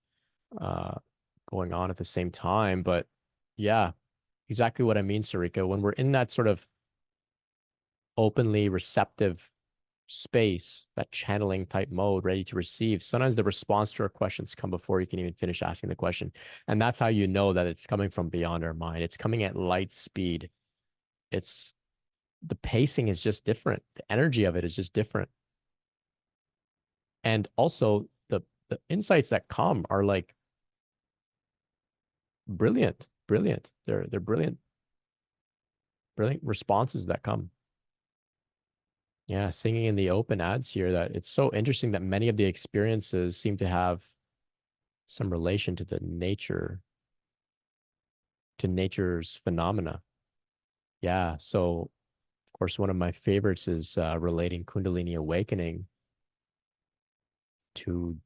going on at the same time. But yeah, exactly what I mean, Sarika. When we're in that sort of openly receptive space, that channeling type mode, ready to receive, sometimes the response to our questions come before you can even finish asking the question. And that's how you know that it's coming from beyond our mind. It's coming at light speed. The pacing is just different. The energy of it is just different. And also the insights that come are like brilliant. They're brilliant responses that come. Yeah, Singing in the Open adds here that it's so interesting that many of the experiences seem to have some relation to nature's phenomena. Yeah, so of course, one of my favorites is relating Kundalini awakening to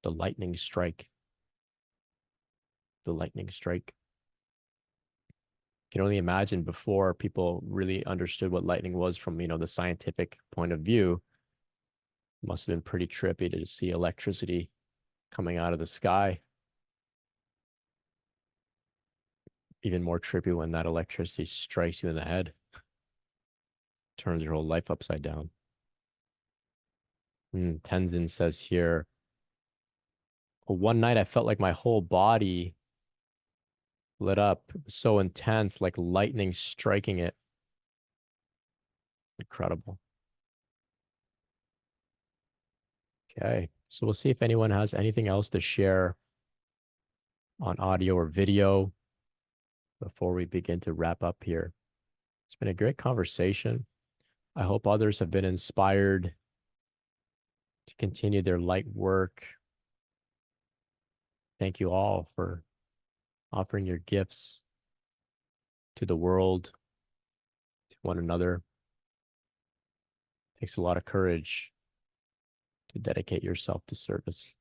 the lightning strike. The lightning strike. Can only imagine before people really understood what lightning was from, the scientific point of view. Must have been pretty trippy to see electricity coming out of the sky. Even more trippy when that electricity strikes you in the head. Turns your whole life upside down. Tenzin says here, one night I felt like my whole body lit up. It was so intense, like lightning striking it. Incredible. Okay, so we'll see if anyone has anything else to share on audio or video before we begin to wrap up here. It's been a great conversation. I hope others have been inspired to continue their light work. Thank you all for offering your gifts to the world, to one another. It takes a lot of courage to dedicate yourself to service.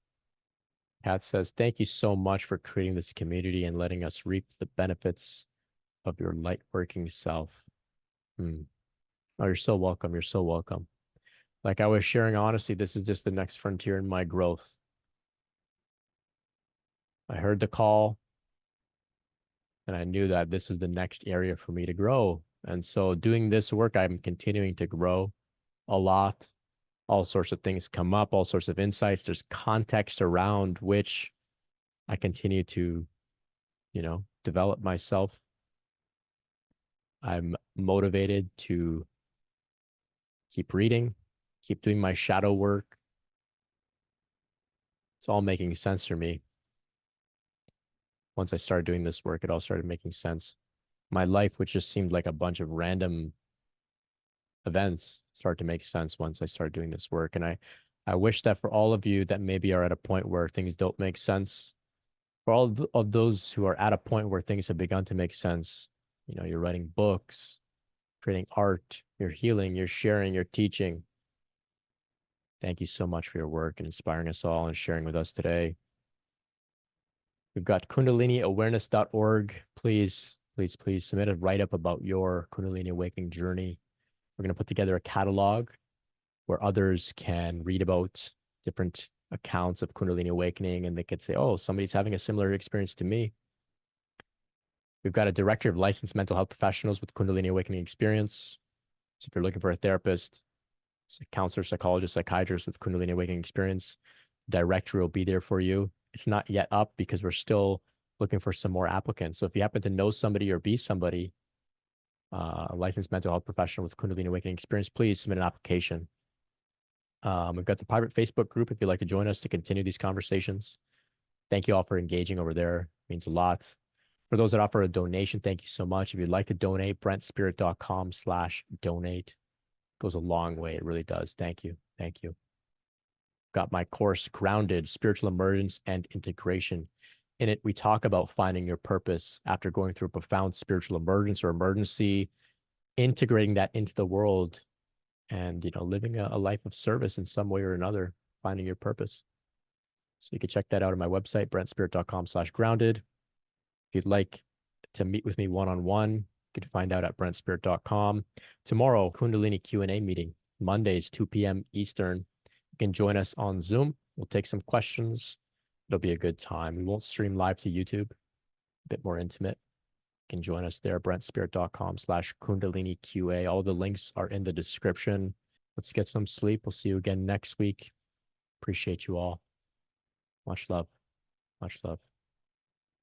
Pat says, thank you so much for creating this community and letting us reap the benefits of your light working self. Oh, you're so welcome. You're so welcome. Like I was sharing, honestly, this is just the next frontier in my growth. I heard the call and I knew that this is the next area for me to grow. And so doing this work, I'm continuing to grow a lot. All sorts of things come up, all sorts of insights. There's context around which I continue to, develop myself. I'm motivated to keep reading, keep doing my shadow work. It's all making sense for me. Once I started doing this work, it all started making sense. My life, which just seemed like a bunch of random events, started to make sense once I started doing this work. And I wish that for all of you that maybe are at a point where things don't make sense, for all of those who are at a point where things have begun to make sense, you're writing books, creating art, you're healing, you're sharing, you're teaching. Thank you so much for your work and inspiring us all and sharing with us today. We've got kundaliniawareness.org. Please submit a write-up about your Kundalini awakening journey. We're going to put together a catalog where others can read about different accounts of Kundalini awakening, and they could say, oh, somebody's having a similar experience to me. We've got a directory of licensed mental health professionals with Kundalini awakening experience. So if you're looking for a therapist, a counselor, psychologist, psychiatrist with Kundalini awakening experience, directory will be there for you. It's not yet up because we're still looking for some more applicants. So if you happen to know somebody or be somebody, a licensed mental health professional with Kundalini awakening experience, please submit an application. We've got the private Facebook group if you'd like to join us to continue these conversations. Thank you all for engaging over there. It means a lot. For those that offer a donation, thank you so much. If you'd like to donate, brentspirit.com/donate. Goes a long way. It really does. Thank you. Thank you. Got my course, Grounded, Spiritual Emergence and Integration. In it, we talk about finding your purpose after going through a profound spiritual emergence or emergency, integrating that into the world and, living a life of service in some way or another, finding your purpose. So you can check that out on my website, brentspirit.com/grounded. If you'd like to meet with me one-on-one, you can find out at brentspirit.com. Tomorrow, Kundalini Q&A meeting, Mondays, 2 p.m. Eastern. You can join us on Zoom. We'll take some questions. It'll be a good time. We won't stream live to YouTube, a bit more intimate. You can join us there, brentspirit.com/KundaliniQA. All the links are in the description. Let's get some sleep. We'll see you again next week. Appreciate you all. Much love. Much love.